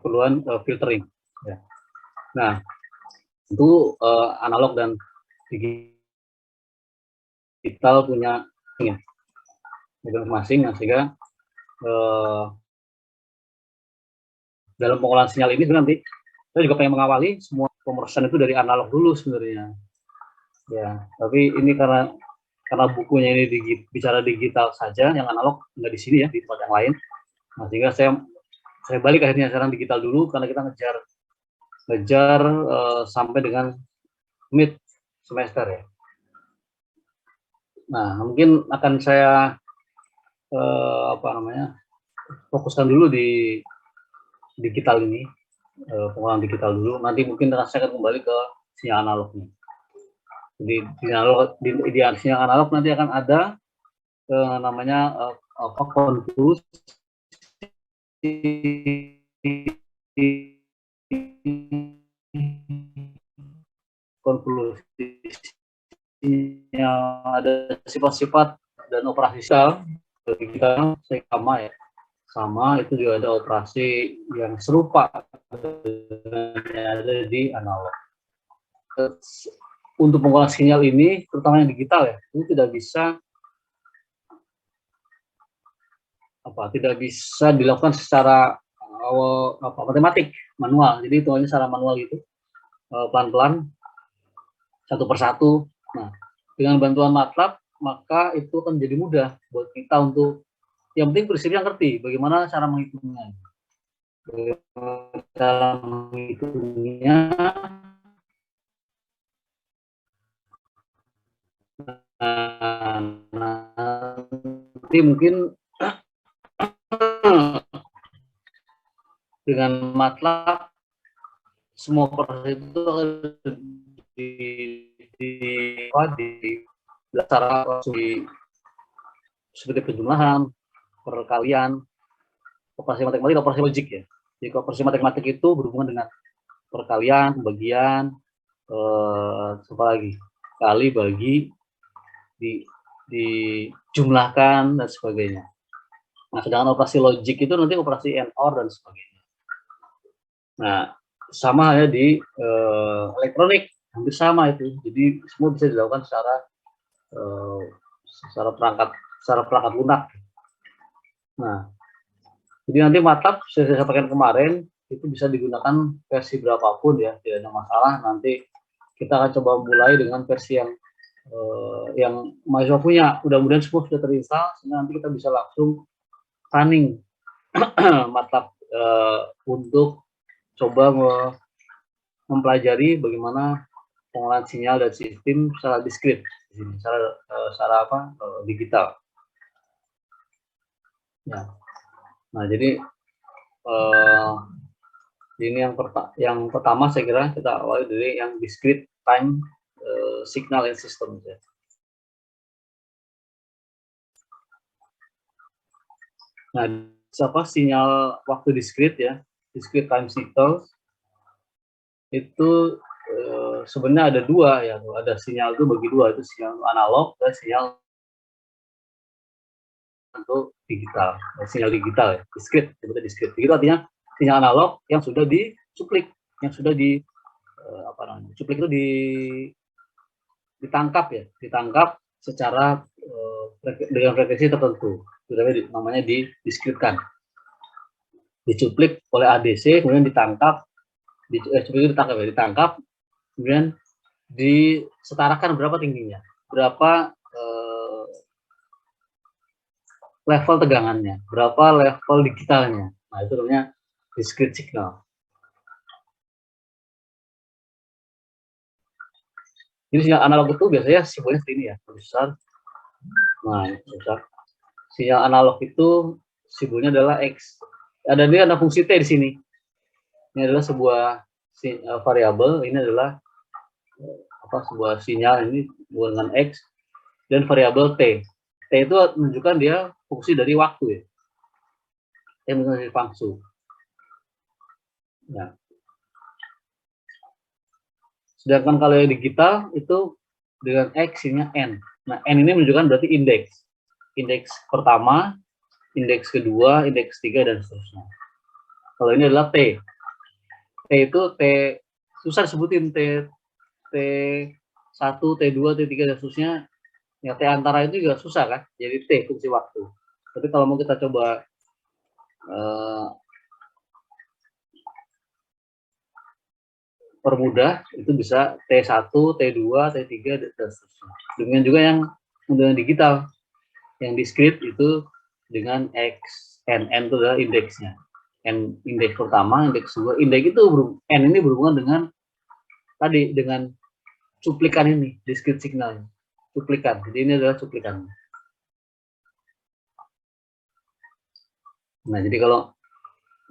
keperluan filtering. Ya. Nah, itu analog dan digital punya ya, masing-masing, sehingga dalam pengolahan sinyal ini nanti kita juga pengen mengawali semua pemrosesan itu dari analog dulu sebenarnya. Ya, tapi ini karena bukunya ini bicara digital saja, yang analog nggak di sini ya, di tempat yang lain. Nah, sehingga saya balik akhirnya sekarang digital dulu, karena kita ngejar sampai dengan mid semester ya. Nah, mungkin akan saya fokuskan dulu di digital ini, pengolahan digital dulu. Nanti mungkin saya akan kembali ke sinyal analognya. Jadi di sinyal analog nanti akan ada namanya konklusi yang ada sifat-sifat dan operasi kita sama itu juga ada operasi yang serupa yang ada di analog. Untuk pengolahan sinyal ini, terutama yang digital ya, ini tidak bisa dilakukan secara matematik manual. Jadi itu hanya secara manual itu, pelan-pelan satu persatu. Nah, dengan bantuan MATLAB maka itu akan jadi mudah buat kita untuk, yang penting prinsipnya ngerti bagaimana cara menghitungnya. Nanti mungkin dengan MATLAB semua proses itu seperti penjumlahan, perkalian, operasi matematik, operasi logik ya. Jadi operasi matematik itu berhubungan dengan perkalian, pembagian, apa lagi, kali, bagi, dijumlahkan dan sebagainya. Nah, sedangkan operasi logik itu nanti operasi AND OR dan sebagainya. Nah, sama ya di elektronik, hampir sama itu. Jadi semua bisa dilakukan secara perangkat lunak. Nah, jadi nanti MATLAB saya sampaikan kemarin itu bisa digunakan versi berapapun ya, tidak ada masalah. Nanti kita akan coba mulai dengan versi yang mahasiswa punya. Mudah-mudahan semua sudah terinstall, sehingga nanti kita bisa langsung running MATLAB untuk coba mempelajari bagaimana pengolahan sinyal dan sistem secara diskrit, secara digital. Ya. Nah, jadi ini yang pertama saya kira kita awali dari yang discrete time signal and system. Ya. Nah, sinyal waktu discrete ya, discrete time signals itu sebenarnya ada dua ya, ada sinyal itu bagi dua, itu sinyal analog dan sinyal untuk digital, sinyal digital ya, discrete, sebutnya discrete. Itu artinya sinyal analog yang sudah dicuplik, yang sudah cuplik itu ditangkap secara dengan frekuensi tertentu, namanya didiskripsikan, dicuplik oleh ADC, kemudian ditangkap, kemudian disetarakan berapa tingginya, berapa level tegangannya, berapa level digitalnya. Nah, itu namanya discrete signal. Jadi sinyal analog itu biasanya simbolnya seperti ini ya, besar. Nah, besar. Sinyal analog itu simbolnya adalah X. Ada fungsi T di sini. Ini adalah sebuah variabel. Ini adalah sebuah sinyal ini dengan X dan variabel T. T itu menunjukkan dia fungsi dari waktu ya. T menunjukkan dari fungsi. Ya. Sedangkan kalau yang digital itu dengan X-nya N. Nah, N ini menunjukkan berarti indeks. Indeks pertama, indeks kedua, indeks ketiga, dan seterusnya. Kalau ini adalah T. T itu T susah disebutin T1, T2, T3 dan seterusnya. Ya T antara itu juga susah kan. Jadi T fungsi waktu. Tapi kalau mau kita coba permudah, itu bisa T1, T2, T3 dan seterusnya. Demikian juga yang dengan digital. Yang diskrit itu dengan X, N itu adalah indeksnya. N indeks pertama, indeks kedua, indeks itu N ini berhubungan dengan tadi dengan cuplikan ini, discrete signal, cuplikan. Jadi ini adalah cuplikan. Nah, jadi kalau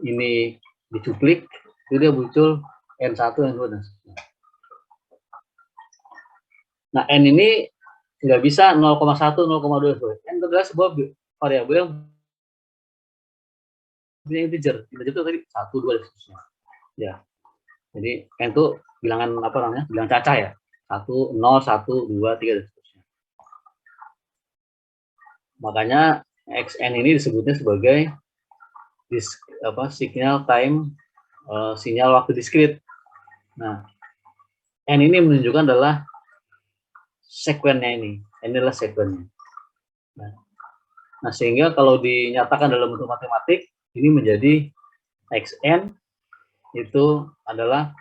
ini dicuplik, itu dia muncul N1, N2, dan seterusnya. Nah, N ini nggak bisa 0,1, 0,2. N adalah sebuah variabel yang punya integer. Integer itu tadi 1, 2, dan seterusnya. Ya, jadi N itu bilangan apa namanya? Bilangan cacah ya. 1, 0, 1, 2, 3, dan seterusnya. Makanya Xn ini disebutnya sebagai signal time, sinyal waktu diskrit. Nah, N ini menunjukkan adalah sekuennya ini. N adalah sekuennya. Nah, sehingga kalau dinyatakan dalam bentuk matematik, ini menjadi Xn itu adalah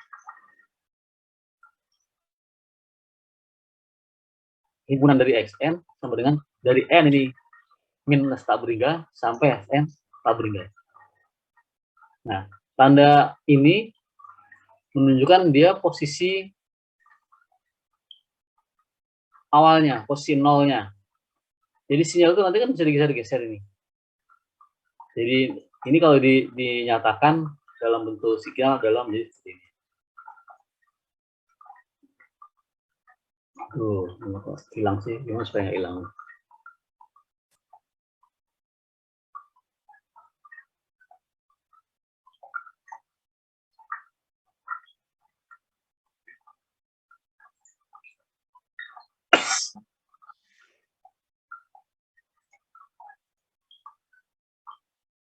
himpunan dari Xn sama dengan dari N ini minus tak beringa sampai Fn tak beringa. Nah, tanda ini menunjukkan dia posisi awalnya, posisi nolnya. Jadi sinyal itu nanti kan bisa digeser-geser ini. Jadi ini kalau dinyatakan dalam bentuk sinyal dalam menjadi seperti ini. Tuh, hilang sih, gimana supaya nggak hilang?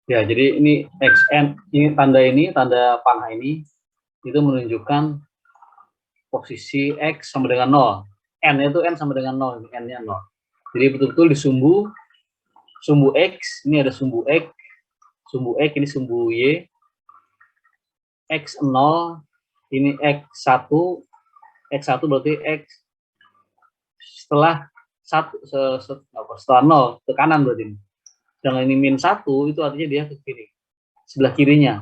Ya, jadi ini XN, ini tanda panah ini itu menunjukkan posisi X sama dengan 0. N itu N sama dengan 0, N-nya 0. Jadi betul-betul di sumbu X, ini ada sumbu X ini sumbu Y, X0, ini X1 berarti X setelah setelah 0 ke kanan berarti. Dan ini min 1 itu artinya dia ke kiri, sebelah kirinya.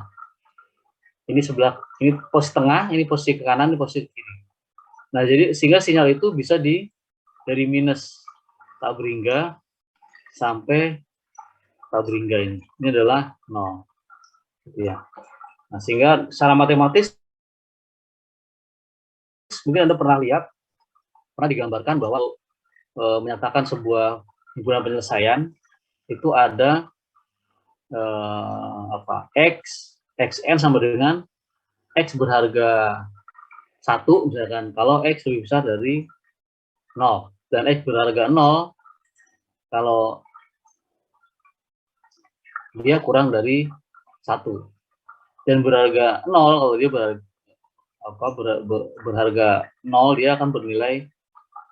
Ini posisi tengah, ini posisi ke kanan, ini posisi ke kiri. Nah, jadi sehingga sinyal itu bisa dari minus tak beringga sampai tak beringga ini. Ini adalah 0. Gitu ya. Nah, sehingga secara matematis mungkin Anda pernah digambarkan bahwa menyatakan sebuah himpunan penyelesaian itu ada Xn sama dengan X berharga 1 misalkan, kalau X lebih besar dari 0, dan X berharga 0 kalau dia kurang dari 1, dan berharga 0 kalau dia berharga 0 dia akan bernilai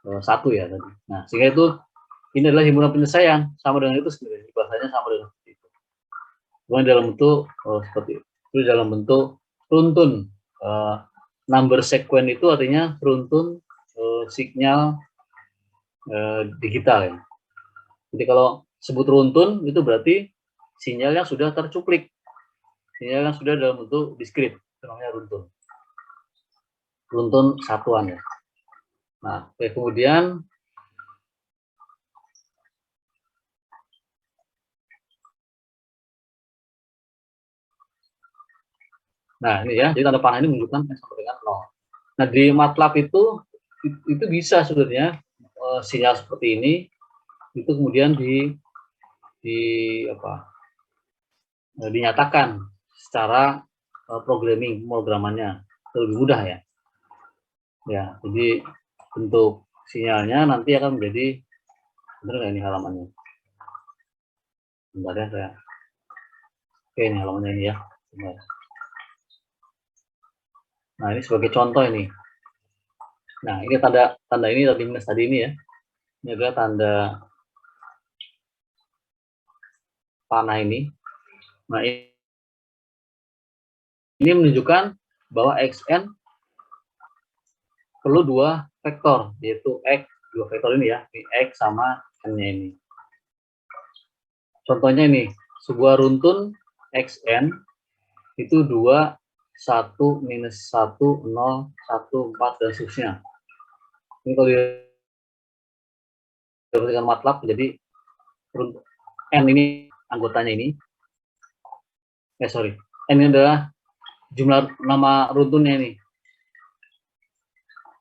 1 ya tadi. Nah, sehingga itu ini adalah himpunan penyelesaian sama dengan itu sebenarnya, bahasanya sama dengan itu. Cuma dalam bentuk seperti itu, dalam bentuk runtun. Number sequence itu artinya runtun sinyal digital ya. Jadi kalau sebut runtun itu berarti sinyalnya sudah tercuplik, sinyalnya sudah dalam bentuk diskrit, itu namanya runtun satuan ya. Nah, kemudian ini ya, jadi tanda panah ini menunjukkan sama dengan 0. Nah, di MATLAB itu bisa sebenarnya sinyal seperti ini itu kemudian dinyatakan secara pemrogramannya lebih mudah ya. Ya, jadi bentuk sinyalnya nanti akan menjadi, benar nggak ini halamannya? Bentar ya saya. Oke, ini halamannya ini ya. Bentar. Nah, ini sebagai contoh ini. Nah, ini tanda ini tadi minus tadi ini ya. Ini adalah tanda panah ini. Nah, ini menunjukkan bahwa xn perlu dua vektor, yaitu x, dua vektor ini ya, ini x sama n-nya ini. Contohnya ini, sebuah runtun xn itu 2, 1, minus 1, 0, 1, 4, dan seterusnya. Ini kalau dengan MATLAB, jadi n ini anggotanya ini, n ini adalah jumlah nama runtunnya ini.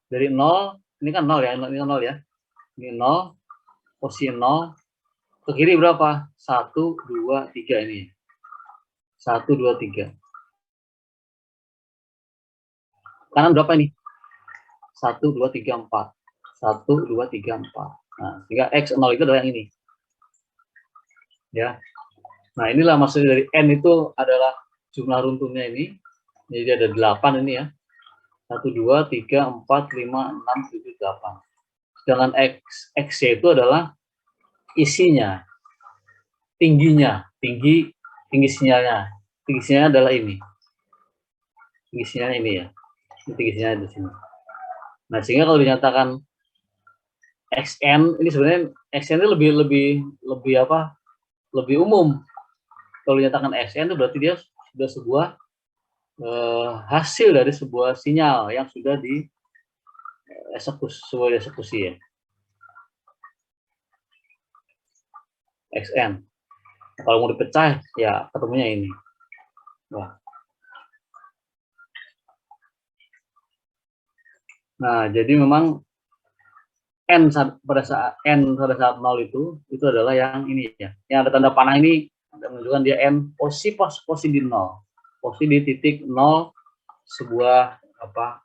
Dari 0, ini kan 0 ya, ini 0 ya. Ini 0, posisi 0, ke kiri berapa? 1, 2, 3 ini. 1, 2, 3. Kanan berapa ini? 1, 2, 3, 4. 1, 2, 3, 4. Nah, sehingga x0 itu adalah yang ini. Ya. Nah, inilah maksudnya dari n itu adalah jumlah runtunnya ini. Jadi ada 8 ini ya. 1, 2, 3, 4, 5, 6, 7, 8. Sedangkan x itu adalah isinya, tingginya, tinggi sinyalnya. Tinggi sinyalnya adalah ini. Tinggi sinyalnya ini ya. Ini tinggi sinyalnya di sini. Nah, sehingga kalau dinyatakan xn ini sebenarnya xn itu lebih apa? Lebih umum. Kalau dinyatakan xn itu berarti dia sudah sebuah hasil dari sebuah sinyal yang sudah di eksekusi ya. xn. Kalau mau dipecah ya ketemunya ini. Wah. Nah, jadi memang n pada saat 0 itu adalah yang ini ya. Yang ada tanda panah ini menunjukkan dia n posisi di 0. Posisi di titik 0 sebuah apa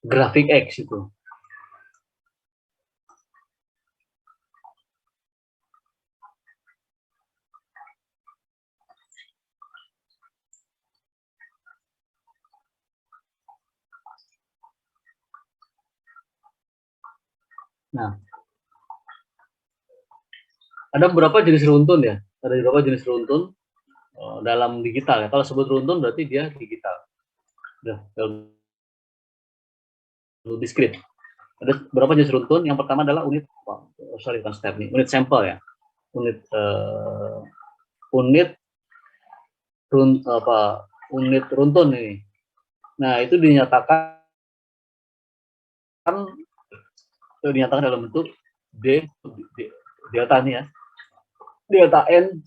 grafik X itu. Nah, ada beberapa jenis runtun ya. Ada beberapa jenis runtun dalam digital ya. Kalau sebut runtun berarti dia digital. Udah, diskrit. Ada beberapa jenis runtun. Yang pertama adalah unit, bukan step nih, unit sampel ya. Unit unit runtun ini. Nah, itu dinyatakan dalam bentuk delta nih ya. Delta n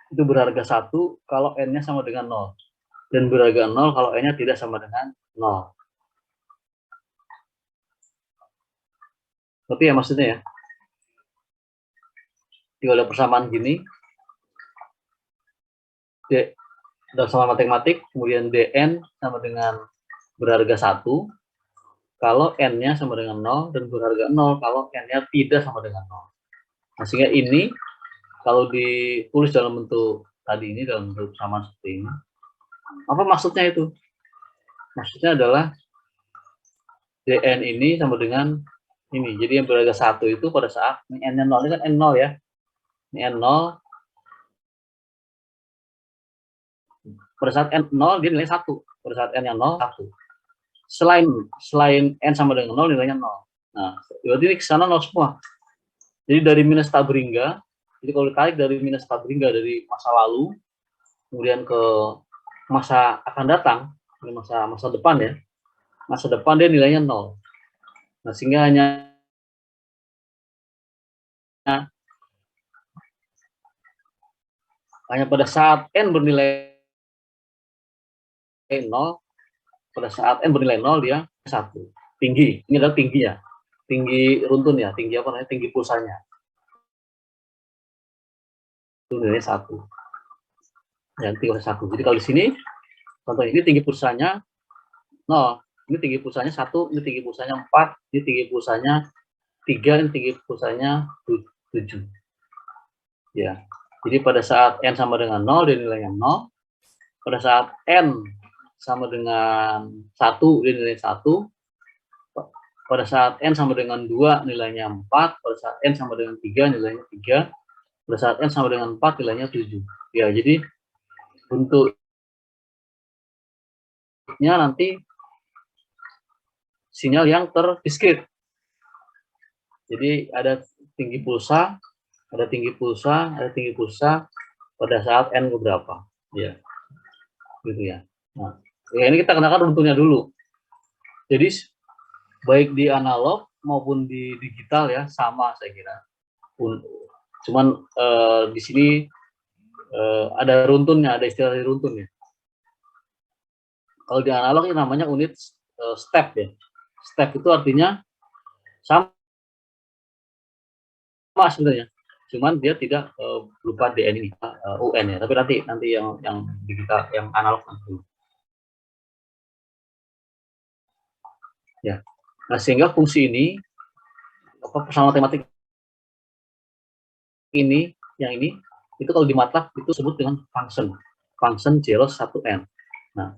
itu berharga 1 kalau n-nya sama dengan 0. Dan berharga 0 kalau n-nya tidak sama dengan 0. Tapi ya maksudnya ya. Jika ada persamaan gini, dalam sama matematik, kemudian dn sama dengan berharga 1 kalau n-nya sama dengan 0 dan berharga 0 kalau n-nya tidak sama dengan 0. Nah, sehingga ini kalau ditulis dalam bentuk tadi ini, dalam bentuk persamaan seperti ini, apa maksudnya itu? Maksudnya adalah dn ini sama dengan ini. Jadi yang berharga 1 itu pada saat ini n-nya 0, ini kan n0 ya. Ini n0, pada saat n0 dia nilai 1. Pada saat n yang 0, 1. Selain n sama dengan 0, nilainya 0. Nah, berarti ini ke sana 0 semua. Jadi dari minus Tabringa, jadi kalau ditarik dari minus Tabringa dari masa lalu, kemudian ke masa akan datang, masa depan ya. Masa depan dia nilainya 0. Nah, sehingga hanya pada saat n bernilai 0, pada saat n bernilai 0 dia 1. Tinggi, ini adalah tingginya. Tinggi runtun ya, tinggi apa namanya? Tinggi pulsanya. Itu nilainya 1. Ya, tinggi 1. Jadi kalau di sini contoh ini tinggi pulsanya 0. Ini tinggi pulsanya 1, ini tinggi pulsanya 4, ini tinggi pulsanya 3, ini tinggi pulsanya 7. Ya. Jadi pada saat N sama dengan 0, dia nilainya 0. Pada saat N sama dengan 1, dia nilainya 1. Pada saat N sama dengan 2, nilainya 4. Pada saat N sama dengan 3, nilainya 3. Pada saat N sama dengan 4, nilainya 7. Ya, jadi bentuknya nanti sinyal yang terdiskrit. Jadi ada tinggi pulsa, ada tinggi pulsa, ada tinggi pulsa pada saat N berapa. Ya, gitu ya. Nah, ya ini kita kenakan bentuknya dulu. Jadi baik di analog maupun di digital ya sama saya kira. Cuman di sini ada runtunnya, ada istilah runtun ya. Kalau di analog ini namanya unit step ya. Step itu artinya sama sebenarnya. Cuman dia tidak berupa DN ini, UN ya. Tapi nanti yang digital, yang analog nanti. Ya. Nah, sehingga fungsi ini persamaan matematik ini, yang ini itu kalau di MATLAB itu disebut dengan function zeros 1n. Nah,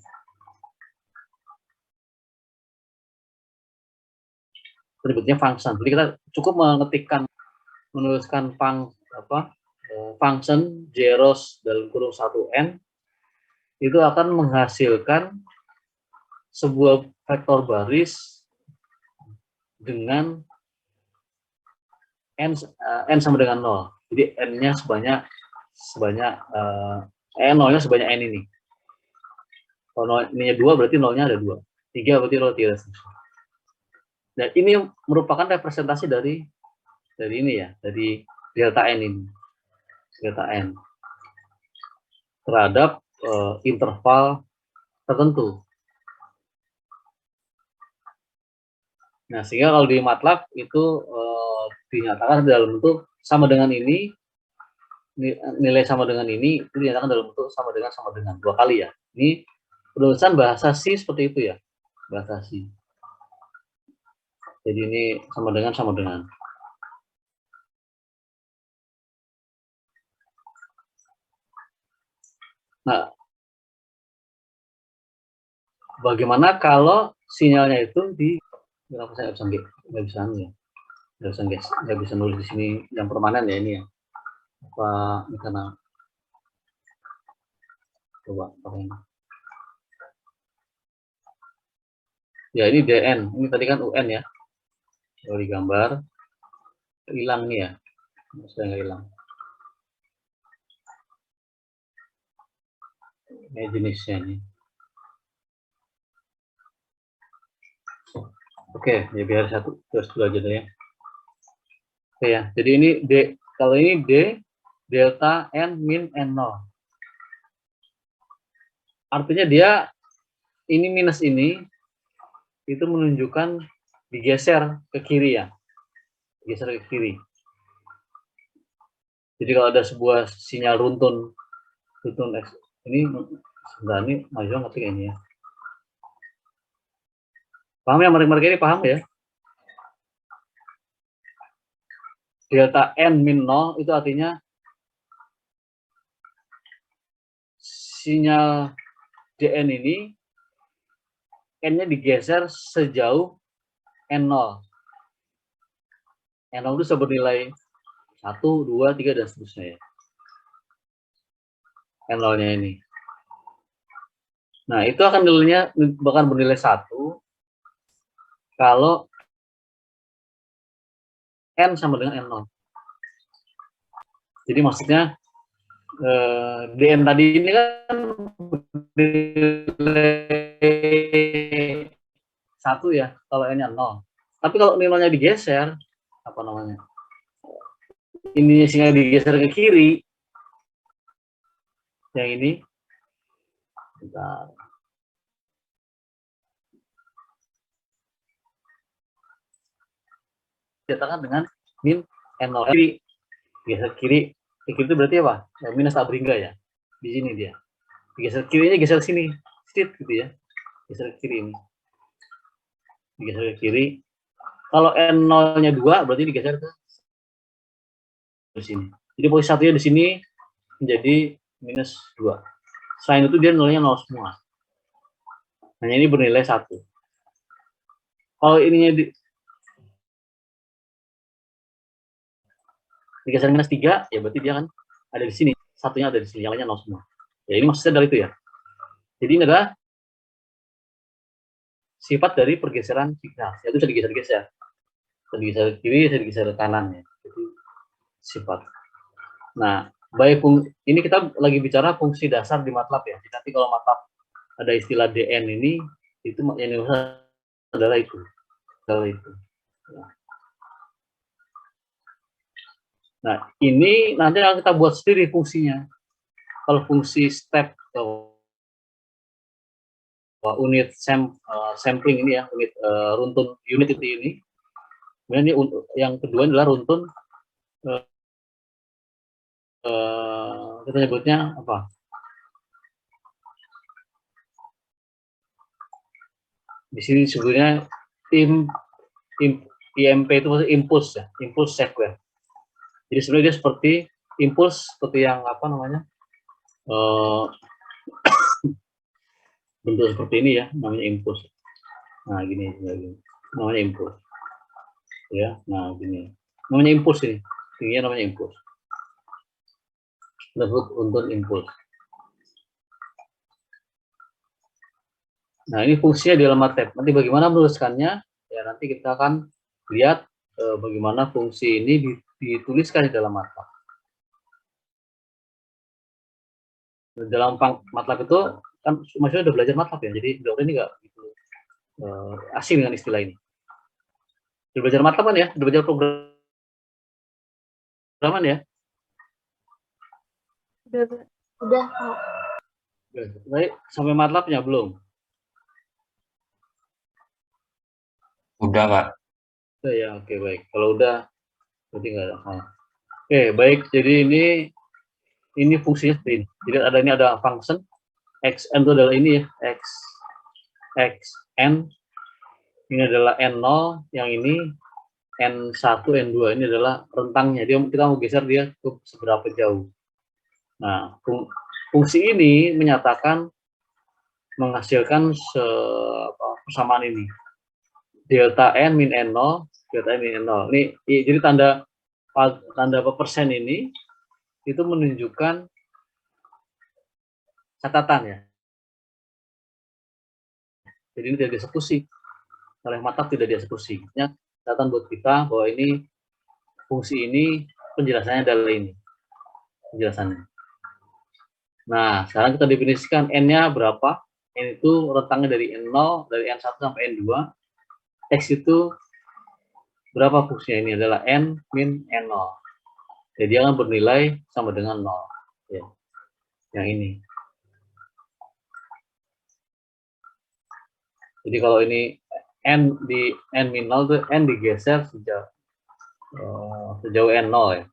disebutnya function. Jadi kita cukup menuliskan function zeros dalam kurung 1n itu akan menghasilkan sebuah vektor baris dengan n sama dengan 0. Jadi n-nya sebanyak n-nya sebanyak n ini. Kalau n-nya 2 berarti 0-nya ada 2. 3 berarti 0 3. Dan ini merupakan representasi dari ini ya, dari delta n ini. Delta n terhadap interval tertentu. Nah, sehingga kalau di MATLAB itu dinyatakan dalam bentuk sama dengan ini, nilai sama dengan ini, itu dinyatakan dalam bentuk sama dengan 2 kali ya. Ini penulisan bahasa C seperti itu ya, bahasa C. Jadi ini sama dengan. Nah, bagaimana kalau sinyalnya itu kenapa saya nggak bisa nulis di sini yang permanen ya ini ya. Apa ini karena coba pakai ini. Ya ini DN, ini tadi kan UN ya. Kalau digambar hilang nih ya. Saya nggak hilang. Ini jenisnya nih. Oke, ya biar terus dulu aja deh ya. Oke ya, jadi ini D, kalau ini D, delta N min N0. Artinya dia, ini minus ini, itu menunjukkan digeser ke kiri ya. Digeser ke kiri. Jadi kalau ada sebuah sinyal runtun X, ini sebenarnya ini maju ngetik ini ya. Paham ya, mereka ini paham ya? Delta N min 0 itu artinya sinyal DN ini N-nya digeser sejauh N0. N0 itu bisa bernilai 1, 2, 3, dan seterusnya ya. N0-nya ini. Nah, itu akan nilainya bahkan bernilai 1 kalau N sama dengan N0. Jadi maksudnya DN tadi ini kan nilai 1 ya, kalau N-nya 0. Tapi kalau nilainya digeser, apa namanya? Ini sinyal digeser ke kiri. Yang ini. Bentar. Dikatakan dengan min N0 kiri. Geser kiri. Kiri itu berarti apa? Ya, minus Abringga ya. Di sini dia. Digeser kirinya geser sini. Sedikit gitu ya. Geser ke kiri ini. Digeser ke kiri. Kalau N0-nya 2 berarti digeser ke sini. Jadi posisi satunya di sini, menjadi minus 2. Selain itu dia nilainya 0 semua. Hanya ini bernilai 1. Kalau ininya digeser minus 3, ya berarti dia kan ada di sini. Satunya ada di sini, yang lainnya 0 semua. Ya ini maksudnya dari itu ya. Jadi ini adalah sifat dari pergeseran signal. Itu bisa digeser-geser. Bisa digeser ke kiri, bisa digeser ke kanan ya. Jadi sifat. Nah, baik ini kita lagi bicara fungsi dasar di MATLAB ya. Jadi nanti kalau MATLAB ada istilah DN ini, itu yang adalah itu. Nah, ini nanti akan kita buat sendiri fungsinya. Kalau fungsi step atau unit sampling ini ya, unit runtun unit itu ini. Kemudian ini yang kedua adalah runtun kita nyebutnya apa? Di sini sebenarnya IMP itu maksudnya impuls ya, impuls sequence. Jadi sebenarnya dia seperti impuls seperti yang apa namanya bentuk seperti ini ya, namanya impuls. Nah gini, namanya impuls. Ya, nah gini, namanya impuls ini namanya impuls. Disebut untuk impuls. Nah ini fungsinya di dalam MATLAB. Nanti bagaimana menuliskannya? Ya nanti kita akan lihat bagaimana fungsi ini dituliskan di dalam MATLAB. Dalam MATLAB itu kan maksudnya udah belajar MATLAB ya, jadi dokter ini nggak gitu asing dengan istilah ini. Udah belajar MATLAB kan ya, udah belajar programan ya. Udah. Baik, sampai MATLAB-nya belum? Udah, Pak. Udah ya, oke baik. Kalau udah, berarti nggak ada. Oke, baik. Jadi ini fungsinya seperti ini. Jadi ini ada function xn itu adalah ini ya, xn. Ini adalah n0, yang ini n1, n2 ini adalah rentangnya. Kita mau geser dia ke seberapa jauh. Nah, fungsi ini menyatakan menghasilkan persamaan ini. Delta n min n0, delta n min n0. Ini jadi tanda persen ini itu menunjukkan catatan ya. Jadi ini tidak dieksekusi oleh MATLAB, tidak dieksekusi. Catatan buat kita bahwa ini fungsi ini penjelasannya adalah ini penjelasannya. Nah, sekarang kita definisikan n-nya berapa. N itu rentangnya dari n0, dari n1 sampai n2. X itu berapa fungsinya, ini adalah n min n0. Jadi dia akan bernilai sama dengan 0. Ya. Yang ini. Jadi kalau ini n min 0 itu n digeser sejauh n0 ya.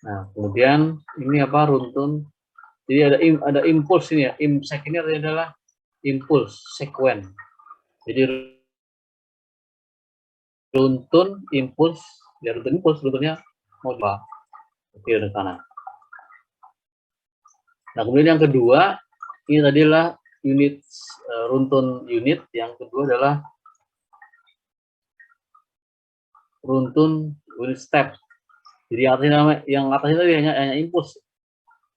Nah, kemudian ini apa, runtun. Jadi ada impuls ini ya. Imsek ini adalah impuls sequence. Jadi runtun impuls, ya runtun impuls runtunnya mau apa? Kiri dan kanan. Nah, kemudian yang kedua ini adalah unit runtun unit, yang kedua adalah runtun unit step. Jadi yang atasnya tadi hanya impuls.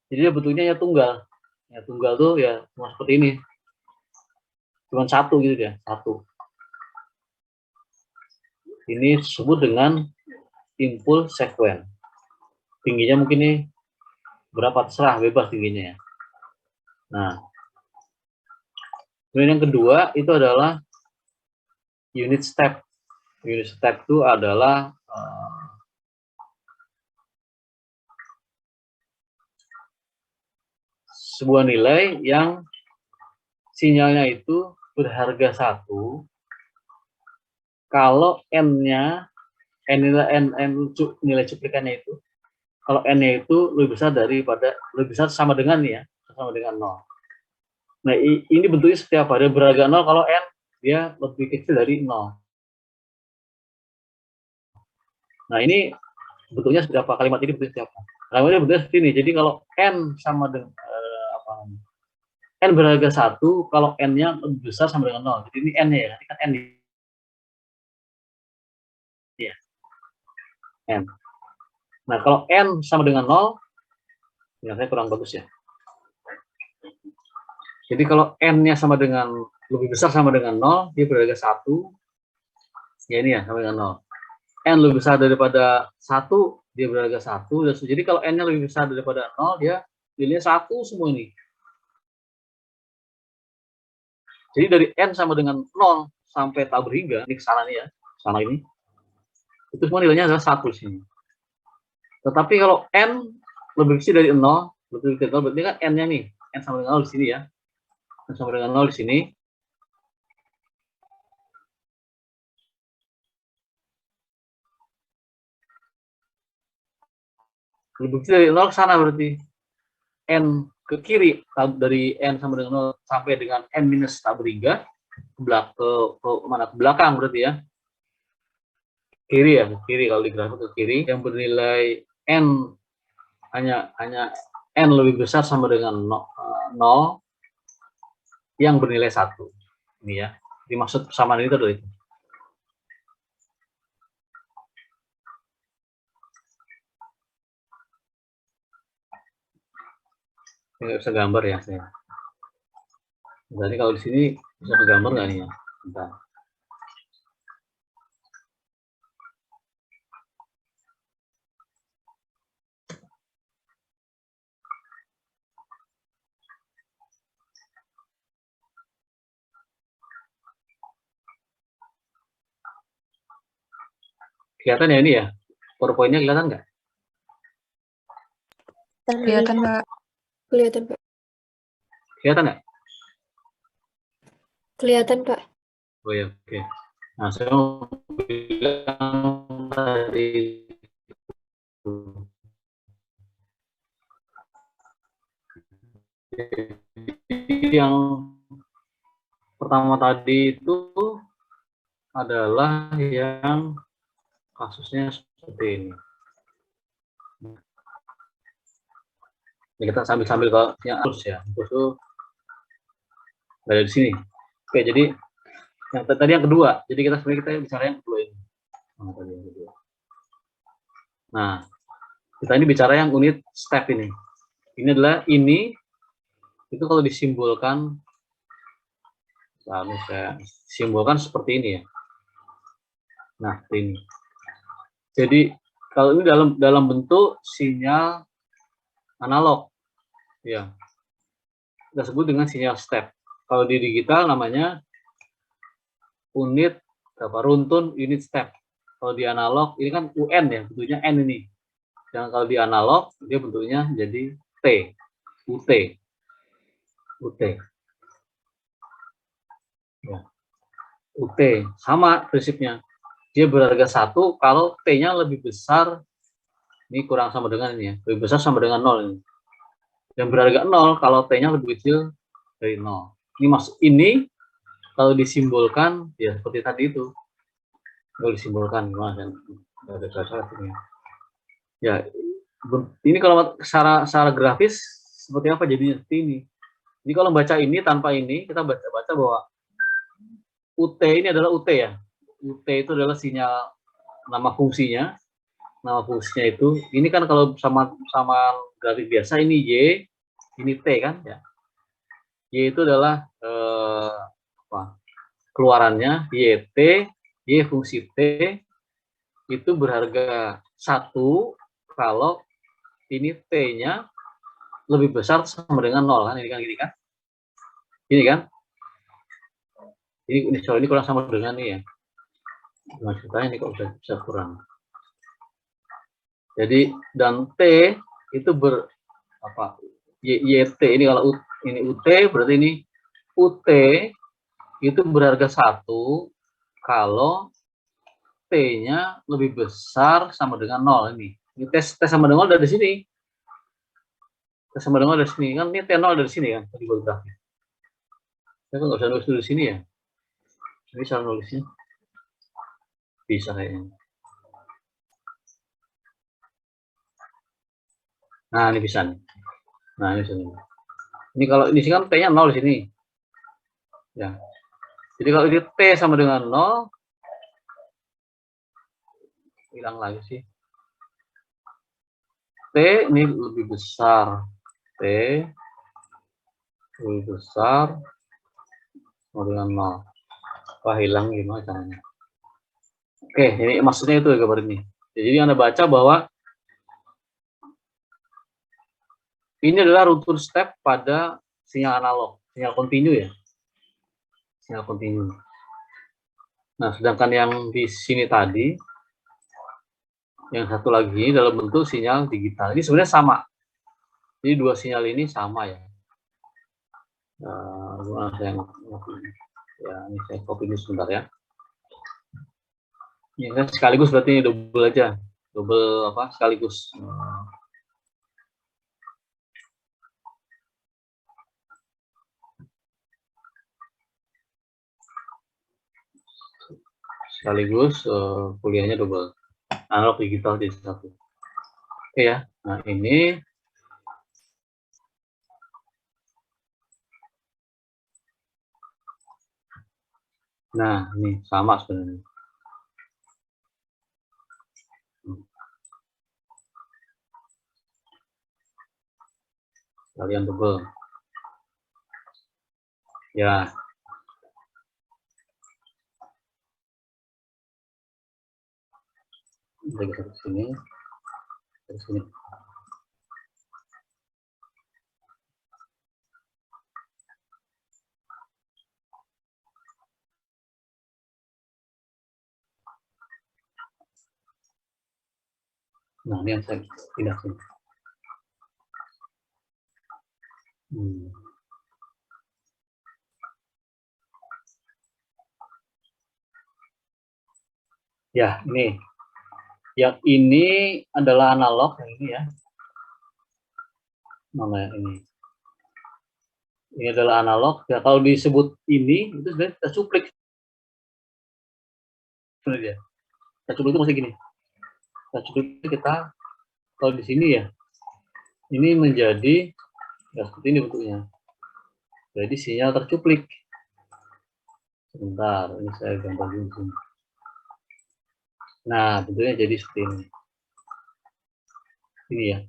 Jadi dia bentuknya ya tunggal. Ya tunggal tuh ya cuma seperti ini. Cuma satu gitu ya, satu. Ini disebut dengan impuls sequence. Tingginya mungkin ini berapa, terserah, bebas tingginya ya. Nah, kemudian yang kedua itu adalah unit step. Unit step itu adalah sebuah nilai yang sinyalnya itu berharga 1 kalau n-nya nilai cuplikannya itu, kalau n-nya itu lebih besar sama dengan ya, sama dengan 0. Nah, ini bentuknya seperti apa? Dia berharga 0 kalau n dia lebih kecil dari 0. Nah, ini Bentuknya seperti apa? Kalimat ini bentuknya seperti apa? Kalimat ini bentuknya seperti ini. Jadi kalau n sama dengan n berharga 1, kalau n-nya lebih besar sama dengan 0. Jadi ini n-nya ya. Ini kan n ya. N. Nah, kalau n sama dengan 0, ya saya kurang bagus ya. Jadi kalau n-nya sama dengan lebih besar sama dengan 0, dia berharga 1. Ya ini ya, sama dengan 0. N lebih besar daripada 1, dia berharga 1. Jadi kalau n-nya lebih besar daripada 0, dia nilainya 1 semua ini. Jadi dari n sama dengan 0 sampai tak berhingga, ini kesana nih ya, sana ini, itu semua nilainya adalah 1 sini. Tetapi kalau n lebih kecil dari 0, lebih kecil dari 0, berarti kan n-nya nih, n sama dengan 0 di sini ya, n sama dengan 0 di sini. Lebih kecil dari 0 ke sana berarti. N ke kiri, dari n sama dengan 0 sampai dengan n minus tak berhingga, ke belakang berarti ya. Kiri ya, ke kiri kalau di grafik ke kiri, yang bernilai n hanya n lebih besar sama dengan 0 yang bernilai 1. Ini ya. Dimaksud persamaan itu adalah itu. Nggak bisa gambar ya saya. Berarti kalau di sini bisa gambar nggak nih ya? Bentar. Kelihatan ya ini ya? PowerPoint-nya kelihatan nggak? Kelihatan, Pak. Kelihatan, Pak. Kelihatan nggak? Kelihatan, Pak. Oh ya, oke. Nah, saya mau bilang tadi yang pertama tadi itu adalah yang kasusnya seperti ini. Ini kita sambil ke yang terus ya, terus dari sini. Oke, jadi yang tadi yang kedua. Jadi kita bicara yang kedua ini. Nah, kita ini bicara yang unit step ini. Ini adalah itu kalau disimbolkan, saya simbolkan seperti ini ya. Nah, ini. Jadi kalau ini dalam bentuk sinyal analog, ya, kita sebut dengan sinyal step. Kalau di digital namanya unit runtun unit step. Kalau di analog ini kan UN ya, bentuknya N ini. Dan kalau di analog dia bentuknya jadi T, UT. UT. Ya. UT sama prinsipnya. Dia berharga 1 kalau T-nya lebih besar, ini kurang sama dengan ini ya, lebih besar sama dengan 0 ini. Dan berharga 0 kalau T-nya lebih kecil dari 0. Ini maksud ini kalau disimbolkan ya seperti tadi itu. Kalau disimbolkan gimana kan? Ada cara ini. Ya, ini kalau secara grafis seperti apa jadinya seperti ini. Jadi kalau baca ini tanpa ini kita baca bahwa UT ini adalah UT ya. UT itu adalah sinyal nama fungsinya. Nama fungsinya itu ini kan kalau sama grafik biasa ini Y, ini T kan ya. Y itu adalah keluarannya YT, Y fungsi T itu berharga 1 kalau ini T-nya lebih besar sama dengan 0 kan, ini kan gini kan. Ini kan. Ini kurang sama dengan ini ya. Maksudnya ini kok bisa kurang. Jadi dan T itu YT ini kalau ini UT berarti ini UT itu berharga 1 kalau T-nya lebih besar sama dengan 0 ini. Ini tes sama dengan 0 dari sini. Tes sama dengan 0 dari sini kan ini T0 dari sini kan tadi grafik. Saya nggak usah nulis di sini ya. Bisa nulisnya. Bisa kayaknya. Nah, ini bisa nih. Nah, ini bisa nih. Ini kalau ini sih kan T-nya 0 di sini. Ya. Jadi kalau ini T sama dengan 0, hilang lagi sih. T ini lebih besar. T lebih besar sama dengan 0. Wah, hilang gimana caranya? Oke, ini maksudnya itu gambar ini. Jadi Anda baca bahwa ini adalah rutun step pada sinyal analog, sinyal kontinu ya. Sinyal kontinu. Nah, sedangkan yang di sini tadi, yang satu lagi dalam bentuk sinyal digital. Ini sebenarnya sama. Jadi dua sinyal ini sama ya. Saya ya, ini saya copy dulu sebentar ya. Ini kan sekaligus berarti ini double aja. Double apa? Sekaligus. Sekaligus kuliahnya double. Analog digital jadi satu. Oke ya. Nah, ini sama sebenarnya. Kalian double. Ya. Dari sini. Dari sini. Nah, ini yang saya pindah sini. Ya, ini. Yang ini adalah analog, yang ini ya. Mana yang ini? Ini adalah analog. Ya, kalau disebut ini, itu sebenarnya kita cuplik. Sebenarnya. Kita cuplik itu masih gini. Kita cuplik itu kita, kalau di sini ya, ini menjadi, ya seperti ini bentuknya. Jadi sinyal tercuplik. Sebentar, ini saya gambar dulu di sini. Nah, bentuknya jadi seperti ini. Ini ya.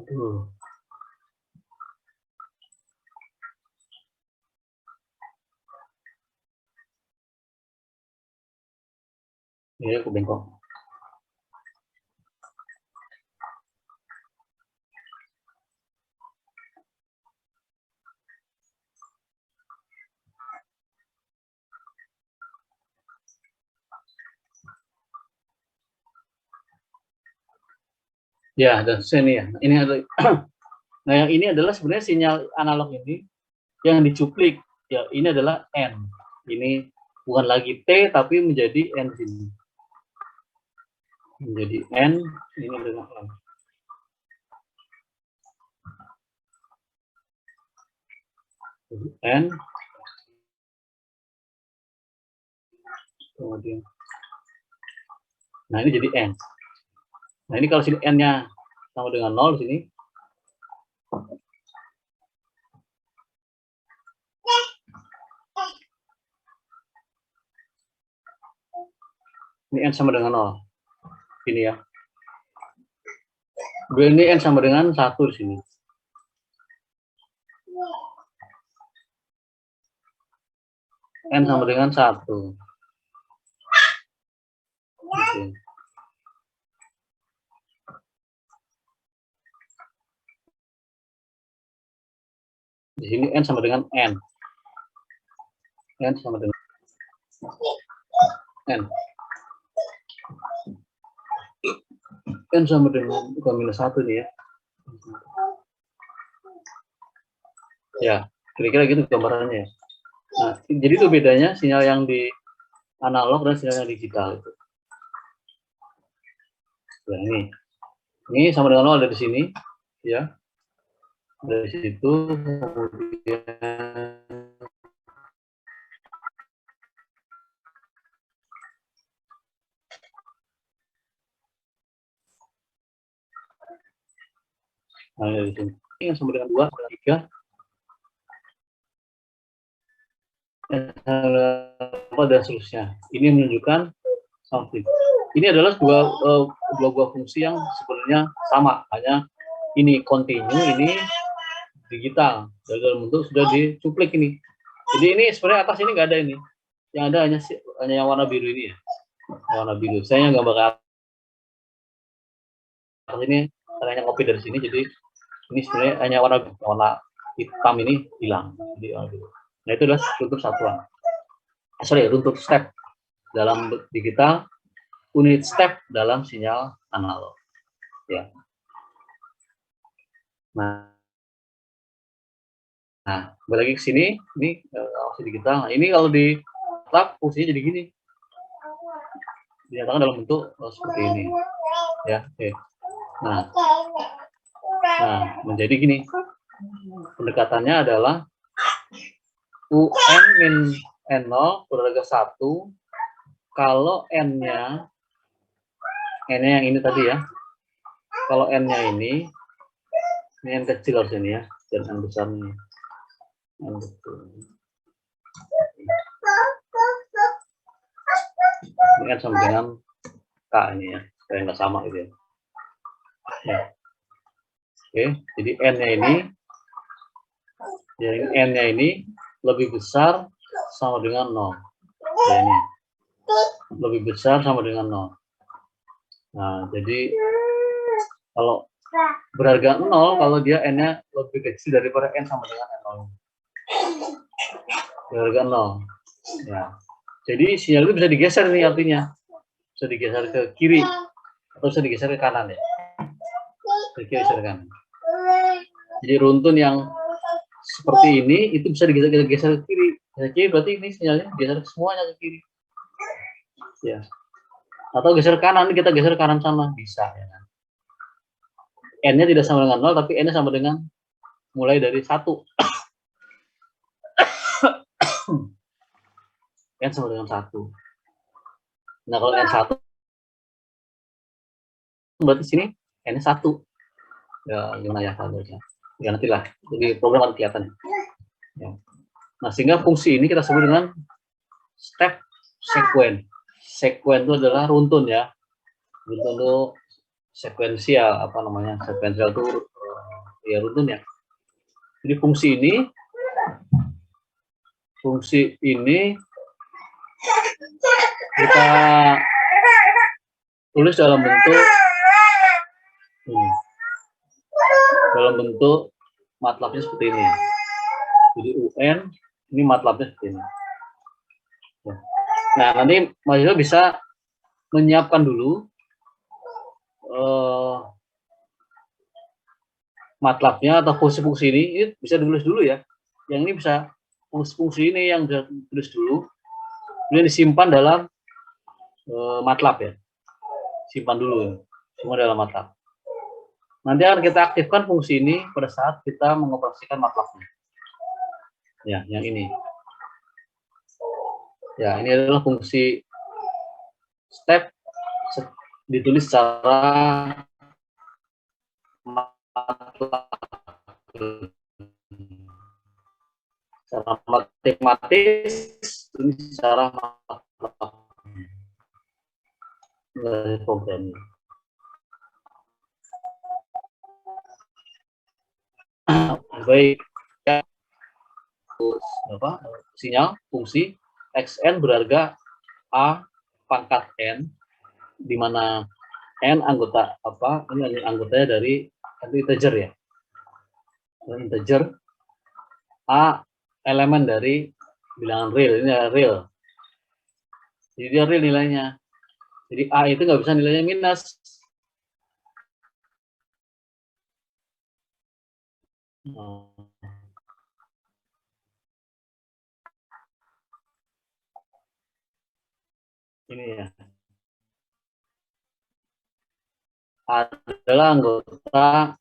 Aduh. Ini aku bengkok. Ya, dan ini ya. Ini ada. Nah, yang ini adalah sebenarnya sinyal analog ini yang dicuplik. Ya, ini adalah N. Ini bukan lagi T tapi menjadi N sini. Menjadi N, ini adalah N. Jadi N. Kemudian. Nah, ini jadi N. Nah, ini kalau sini N-nya sama dengan 0 di sini. Ini N sama dengan 0. Ini ya. Ini N sama dengan 1 di sini. N sama dengan 1. Oke. Di sini N sama dengan N. N sama dengan N. N sama dengan bukan minus 1 nih ya. Ya, kira-kira gitu gambarannya. Nah, jadi itu bedanya sinyal yang di analog dan sinyal yang digital itu. Ya, ini sama dengan 0 ada di sini, ya. Dari situ kemudian sama dengan 2, sama dengan 3. Dan seterusnya. Ini menunjukkan something. Ini adalah dua buah fungsi yang sebenarnya sama, hanya ini continue, ini digital. Dalam bentuk sudah dicuplik ini. Jadi ini sebenarnya atas ini nggak ada ini. Yang ada hanya yang warna biru ini ya. Yang warna biru. Saya nggak bakal ini hanya ngopi dari sini. Jadi ini sebenarnya hanya warna hitam ini hilang. Jadi warna biru. Nah itu adalah runtuh satuan. Runtuh step dalam digital, unit step dalam sinyal analog. Ya. Nah, kembali lagi ke sini, ini digital. Nah, ini kalau di MATLAB fungsinya jadi gini. Dinyatakan dalam bentuk seperti ini. Ya, oke. Nah, menjadi gini. Pendekatannya adalah UN min N0 beraga 1 kalau N-nya yang ini tadi ya. Kalau N-nya ini N kecil harus ini ya, dan N besar ini. Ini N sama dengan K ini ya, supaya nggak sama gitu ya. Oke, jadi N-nya ini, ya N-nya ini lebih besar sama dengan 0. Ya, ini lebih besar sama dengan 0. Nah, jadi kalau berharga 0, kalau dia N-nya lebih kecil daripada N sama dengan N0. Berharga 0. Ya. Jadi sinyal itu bisa digeser nih artinya. Bisa digeser ke kiri atau bisa digeser ke kanan ya. Digeser ke kanan. Jadi runtun yang seperti ini itu bisa digeser ke kiri. Ke kiri berarti ini sinyalnya geser semuanya ke kiri. Ya. Atau geser kanan, kita geser kanan sama bisa ya kan. N-nya tidak sama dengan 0 tapi N-nya sama dengan mulai dari 1. N sama dengan 1. Nah, kalau N1 berarti sini N-nya 1. Ya, gimana ya kalau ya nantilah. Jadi program akan kelihatan. Ya. Nah, sehingga fungsi ini kita sebut dengan step sequence. Sequence itu adalah runtun ya. Runtun itu sekuensial, apa namanya? Sekuensial itu ya runtun ya. Jadi fungsi ini kita tulis dalam bentuk MATLAB-nya seperti ini. Jadi UN ini MATLAB-nya seperti ini. Nah, nanti mahasiswa bisa menyiapkan dulu MATLAB-nya atau fungsi-fungsi ini bisa ditulis dulu ya. Yang ini bisa fungsi-fungsi ini yang bisa ditulis dulu, kemudian disimpan dalam MATLAB ya. Simpan dulu ya, semua dalam MATLAB. Nanti akan kita aktifkan fungsi ini pada saat kita mengoperasikan MATLAB-nya. Ya, yang ini. Ya, ini adalah fungsi step ditulis secara matematis, ini secara programnya. Baik, ya. Sinyal fungsi xn berharga a pangkat n, di mana n anggota apa? Ini anggotanya dari integer ya. Integer a elemen dari bilangan real, ini adalah real. Jadi dia real nilainya. Jadi a itu nggak bisa nilainya minus. Ini ya. Adalah anggota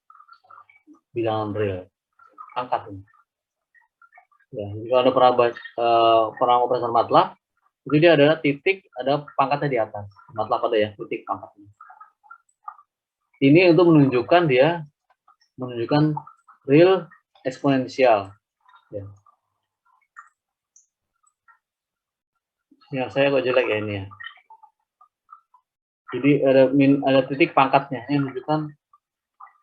bilangan real. Angkat ini. Ya, jika Anda pernah operasi MATLAB, itu dia adalah titik, ada pangkatnya di atas. MATLAB ada ya, titik pangkatnya. Ini untuk menunjukkan real eksponensial. Ya. Ya, saya kok jelek ya ini ya. Jadi ada titik pangkatnya yang menunjukkan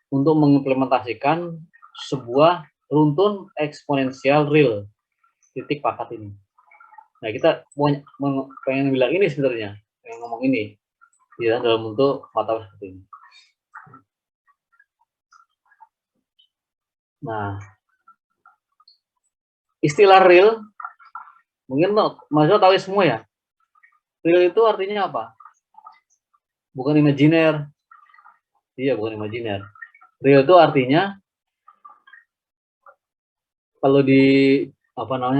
untuk mengimplementasikan sebuah runtun eksponensial real, titik pangkat ini. Nah, kita pengen bilang ini sebenarnya, pengen ngomong ini, ya, dalam bentuk mata seperti ini. Nah, istilah real, mungkin mahasiswa tahu semua ya. Real itu artinya apa? Bukan imajiner. Iya, bukan imajiner. Real itu artinya kalau di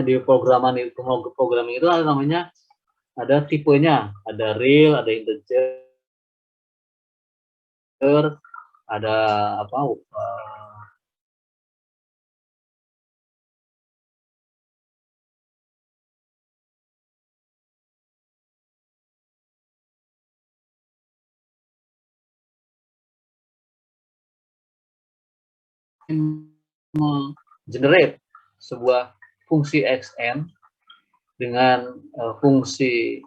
di programming itu ada namanya, ada tipenya, ada real, ada integer, ada generate sebuah fungsi xn dengan fungsi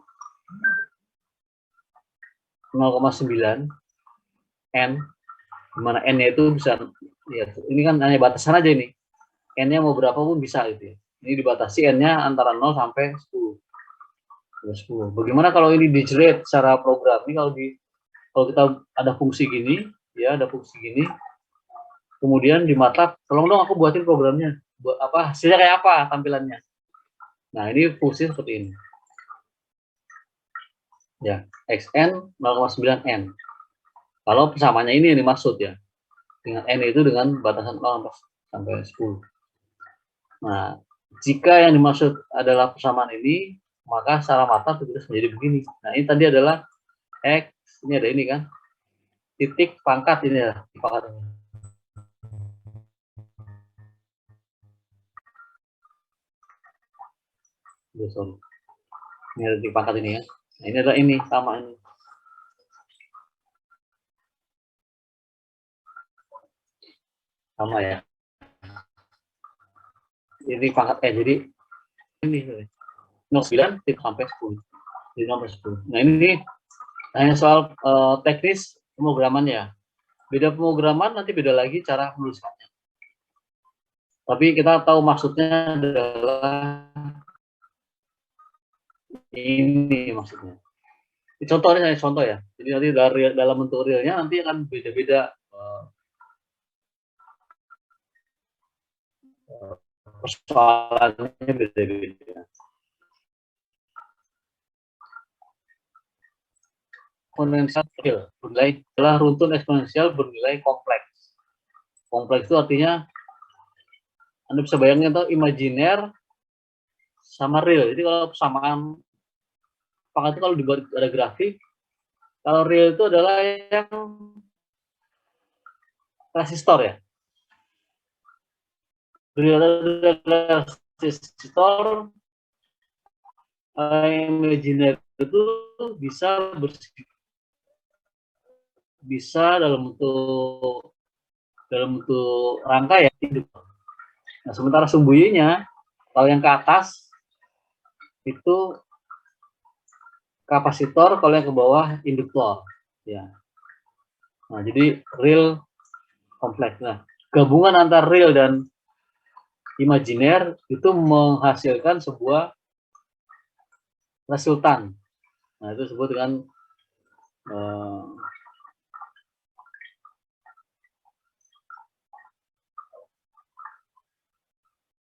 0,9 n, dimana n-nya itu bisa, ya ini kan hanya batasan aja ini, n-nya mau berapa pun bisa gitu ya. Ini dibatasi n-nya antara 0 sampai 10. Bagaimana kalau ini di-generate secara program? Ini kalau kita ada fungsi gini, ya ada fungsi gini, kemudian di MATLAB, tolong dong aku buatin programnya, buat apa, hasilnya kayak apa tampilannya. Nah, ini fungsi seperti ini. Ya, xn 0,9 n. Kalau persamanya ini yang dimaksud ya, dengan n itu dengan batasan 0 sampai 10. Nah, jika yang dimaksud adalah persamaan ini, maka secara MATLAB itu menjadi begini. Nah, ini tadi adalah x, ini ada ini kan, titik pangkat ini ya, pangkat ini. Ini ada titik pangkat ini ya. Nah, ini adalah ini, sama ini. Sama ya. Ini pangkat jadi ini 09 sampai 10. Jadi sampai 10. Nah, ini hanya soal teknis pemrograman ya. Beda pemrograman nanti beda lagi cara menuliskannya. Tapi kita tahu maksudnya adalah ini maksudnya. Ini contohnya saya contoh ya. Jadi nanti dalam bentuk realnya nanti akan beda-beda persoalannya beda-beda. Eksponensial real bernilai adalah runtun eksponensial bernilai kompleks. Kompleks itu artinya Anda bisa bayangin tuh imajiner sama real. Jadi kalau persamaan pangkat itu kalau dibuat ada grafik, kalau real itu adalah yang resistor ya. Real adalah resistor, imajiner itu bisa dalam bentuk rangka ya hidup. Nah, sementara sembunyinya kalau yang ke atas itu kapasitor, kalau yang ke bawah induktor ya. Nah, jadi real kompleks. Nah, gabungan antara real dan imajiner itu menghasilkan sebuah resultan. Nah, itu disebut dengan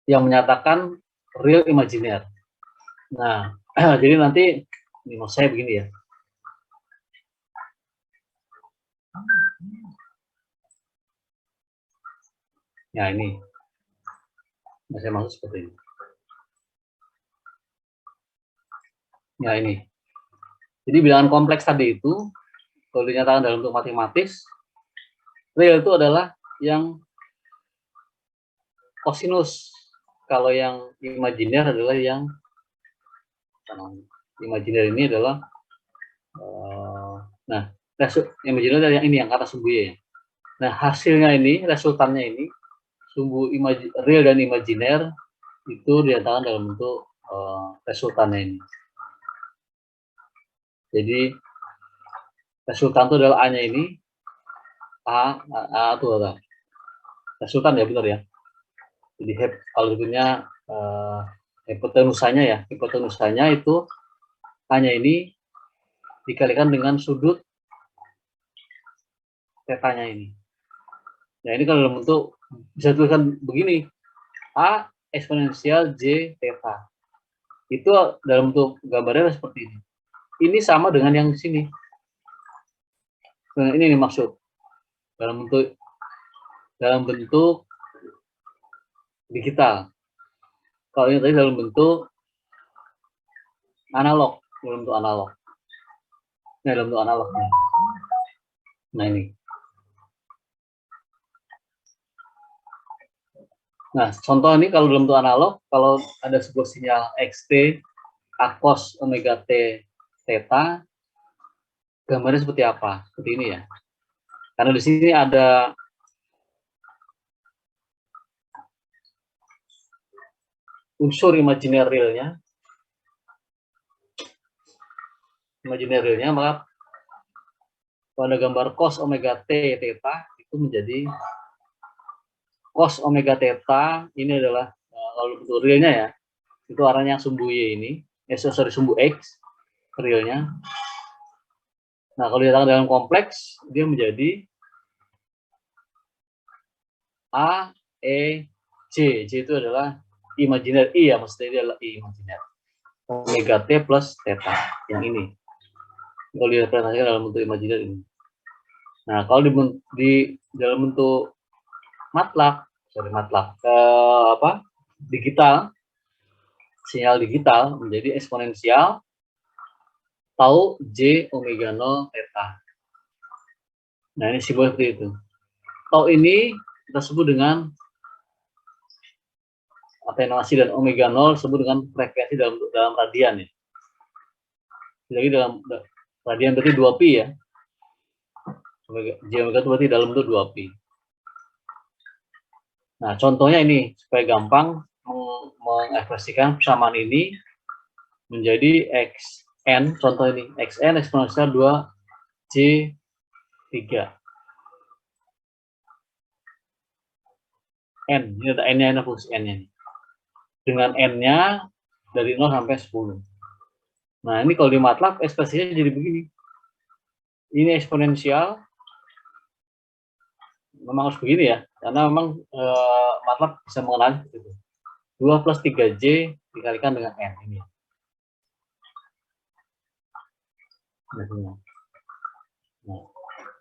yang menyatakan real imajiner. Nah, jadi nanti ini mau saya begini ya. Ya ini, nah, saya maksud seperti ini. Ya ini. Jadi bilangan kompleks tadi itu, kalau dinyatakan dalam bentuk matematis, real itu adalah yang kosinus. Kalau yang imajiner adalah yang imajiner ini adalah nah, imajiner adalah yang ini yang kata sembunyi ya. Nah, hasilnya ini, resultannya ini sumbu real dan imajiner itu dinyatakan dalam bentuk resultannya ini. Jadi resultan itu adalah A-nya ini, A itu ada. Resultan ya, benar ya. Jadi kalau sebutnya hipotenusanya ya, hipotenusanya itu A-nya ini dikalikan dengan sudut tetanya ini. Nah ini kalau dalam bentuk bisa tuliskan begini, A eksponensial J theta. Itu dalam bentuk gambarnya seperti ini. Ini sama dengan yang di sini. Nah, ini maksud dalam bentuk digital. Kalau ini tadi dalam bentuk analog, dalam bentuk analog. Nah, dalam bentuk analog. Nah ini. Nah, contoh ini kalau dalam bentuk analog, kalau ada sebuah sinyal xt, a cos omega t theta, gambarnya seperti apa? Seperti ini ya. Karena di sini ada unsur imajiner realnya, maka pada gambar cos omega t theta itu menjadi cos omega theta ini adalah kalau bentuk realnya ya, itu arahnya sumbu y ini, sumbu x realnya. Nah kalau diletakkan dalam kompleks dia menjadi a e j. J itu adalah imajiner i ya, maksudnya dia adalah i imajiner. Omega t plus theta yang ini. Kalau direpresentasikan dalam bentuk imajiner ini. Nah kalau di dalam bentuk digital, sinyal digital menjadi eksponensial tau J omega 0 theta. Nah ini simbolnya seperti itu. Tau ini kita sebut dengan atenuasi dan omega 0 disebut dengan frekuensi dalam radian ya. Jadi dalam radian berarti 2pi ya. J omega itu berarti dalam bentuk 2pi. Nah, contohnya ini supaya gampang mengekspresikan persamaan ini menjadi xn, contoh ini xn eksponensial 2j 3 n, ini ada n-nya, ini fungsi n-nya dengan n-nya dari 0 sampai 10. Nah, ini kalau di MATLAB ekspresinya jadi begini. Ini eksponensial memang harus begini ya, karena memang MATLAB bisa mengenali gitu. 2 plus 3J dikalikan dengan N ini. Nah,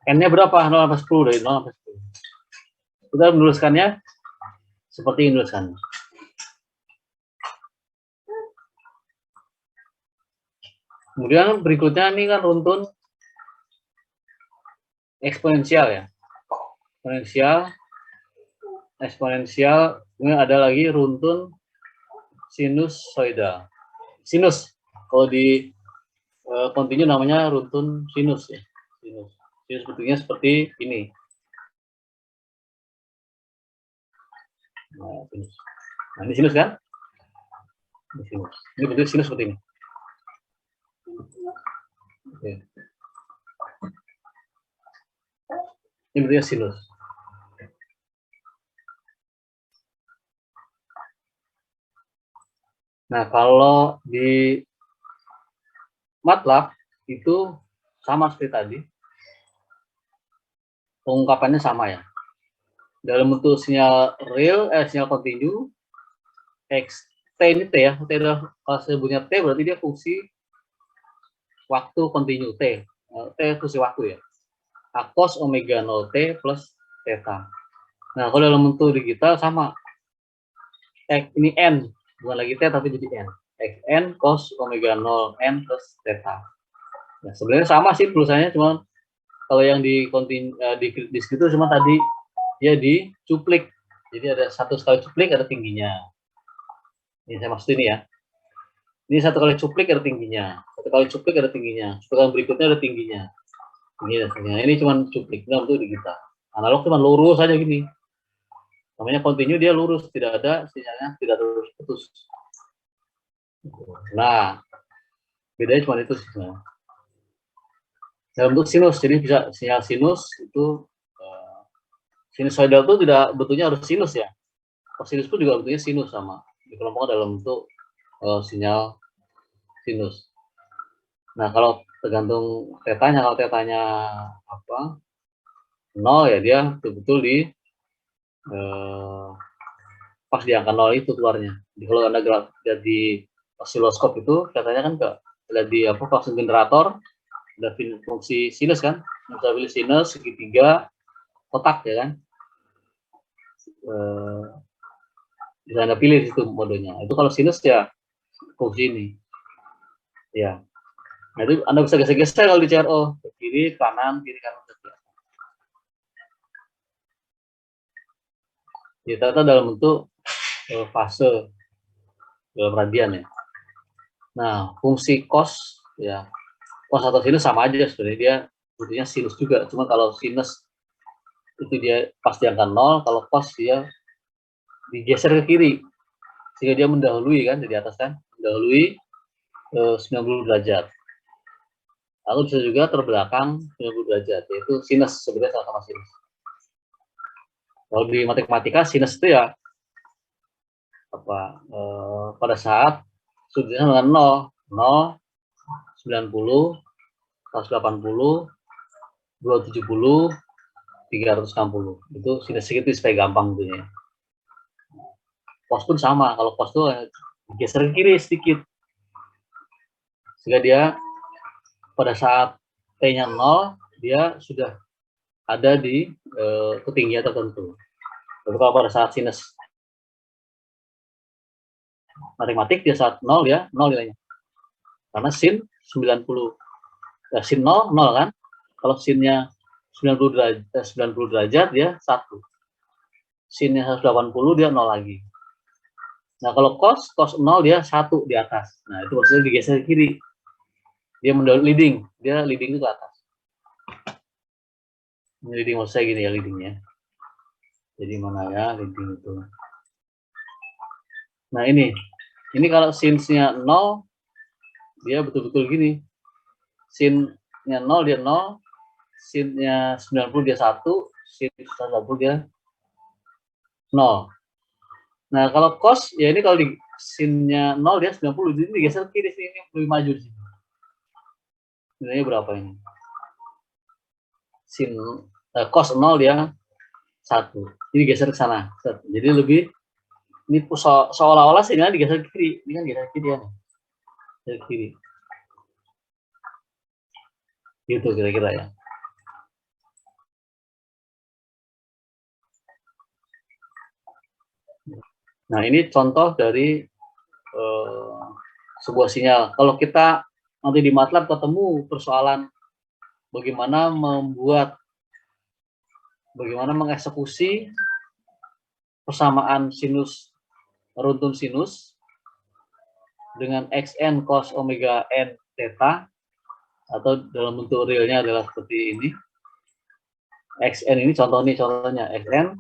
N-nya berapa? 0 sampai 10, dari 0 sampai 10. Kita menuliskannya seperti ini tulisannya. Kemudian berikutnya ini kan runtun eksponensial ya. Eksponensial, kemudian ada lagi runtun sinusoidal. Sinus, kalau di kontinu namanya runtun sinus ya. Sinus bentuknya seperti ini. Nah, sinus. Nah, ini sinus kan? Ini sinus. Ini bentuk sinus seperti ini. Oke. Ini bentuknya sinus. Nah, kalau di MATLAB itu sama seperti tadi. Pengungkapannya sama ya. Dalam bentuk sinyal real, sinyal kontinu, X, T ini T ya. T adalah, kalau sebutnya T berarti dia fungsi waktu kontinu T. T fungsi waktu ya. A cos omega 0 T plus theta. Nah, kalau dalam bentuk digital sama. Ini N, bukan lagi T tapi jadi N. Xn cos omega 0 N plus theta. Nah, sebenarnya sama sih tulisannya, cuma kalau yang di situ cuma tadi dia dicuplik. Jadi ada satu sekali cuplik ada tingginya. Ini saya maksud ini ya. Ini satu kali cuplik ada tingginya. Satu kali cuplik ada tingginya. Satu kali berikutnya ada tingginya. Ini cuma cuplik, nah untuk digital. Analog cuma lurus aja gini. Namanya continue, dia lurus, tidak ada sinyalnya, tidak terus putus. Nah, bedanya cuma itu sih. Dalam bentuk sinus, jadi bisa sinyal sinus itu sinusoidal itu tidak bentuknya harus sinus ya. Sinus pun juga bentuknya sinus sama, dikelompokkan dalam bentuk sinyal sinus. Nah, kalau tergantung tetanya, kalau tetanya apa 0 ya dia betul-betul di pas di angka 0 itu keluarnya. Jadi kalau Anda lihat di osiloskop itu katanya kan lihat di apa fungsi generator ada fungsi sinus kan, bisa pilih sinus, segitiga, kotak ya kan. Bisa Anda pilih di situ modenya. Itu kalau sinus ya fungsi ini. Ya. Nah, itu Anda bisa geser-geser kalau di CRO, ke kiri, kanan, kiri, kanan. Ditata dalam bentuk fase dalam radian ya. Nah, fungsi cos ya, cos atau sinus sama aja sebenarnya, dia bentuknya sinus juga. Cuma kalau sinus itu dia pas di angka 0, kalau cos dia digeser ke kiri sehingga dia mendahului kan di atas kan, mendahului 90 derajat. Lalu bisa juga terbelakang 90 derajat, yaitu sinus sebenarnya sama-sama sinus. Kalau di matematika sinus itu ya apa pada saat sudutnya dengan 0, 90, 180, 270, 360. Itu sinus segitu supaya gampang tentunya. Cos pun sama, kalau cos itu geser ke kiri sedikit. Sehingga dia pada saat T-nya 0, dia sudah ada di ketinggian tertentu. Tapi kalau pada saat sinus matematik dia saat 0 ya 0 nilainya. Karena sin 90. Ya, sin 0 kan. Kalau sinnya 90 derajat dia 1. Sinnya 180 dia 0 lagi. Nah, kalau cos 0 dia 1 di atas. Nah, itu maksudnya digeser ke kiri. Dia leading itu ke atas. Ini leading maksud saya gini ya leadingnya. Jadi mana ya leading itu. Nah, ini kalau sinnya 0 dia betul-betul gini. Sinnya 0 dia 0, sinnya 90 dia 1, sin 180 dia 0. Nah, kalau cos ya ini kalau di sinnya 0 dia 90, jadi digeser kiri sini lebih maju sih. Nilainya berapa ini? Sin cos 0 dia 1. Ini geser ke sana. Jadi lebih ini seolah-olah sinyalnya digeser ke kiri. Ini kan geser ke kiri ya. Geser ke kiri. Gitu kira-kira ya. Nah, ini contoh dari sebuah sinyal. Kalau kita nanti di MATLAB ketemu persoalan bagaimana mengeksekusi persamaan sinus runtun sinus dengan xn cos omega n theta, atau dalam bentuk realnya adalah seperti ini. Xn ini contohnya xn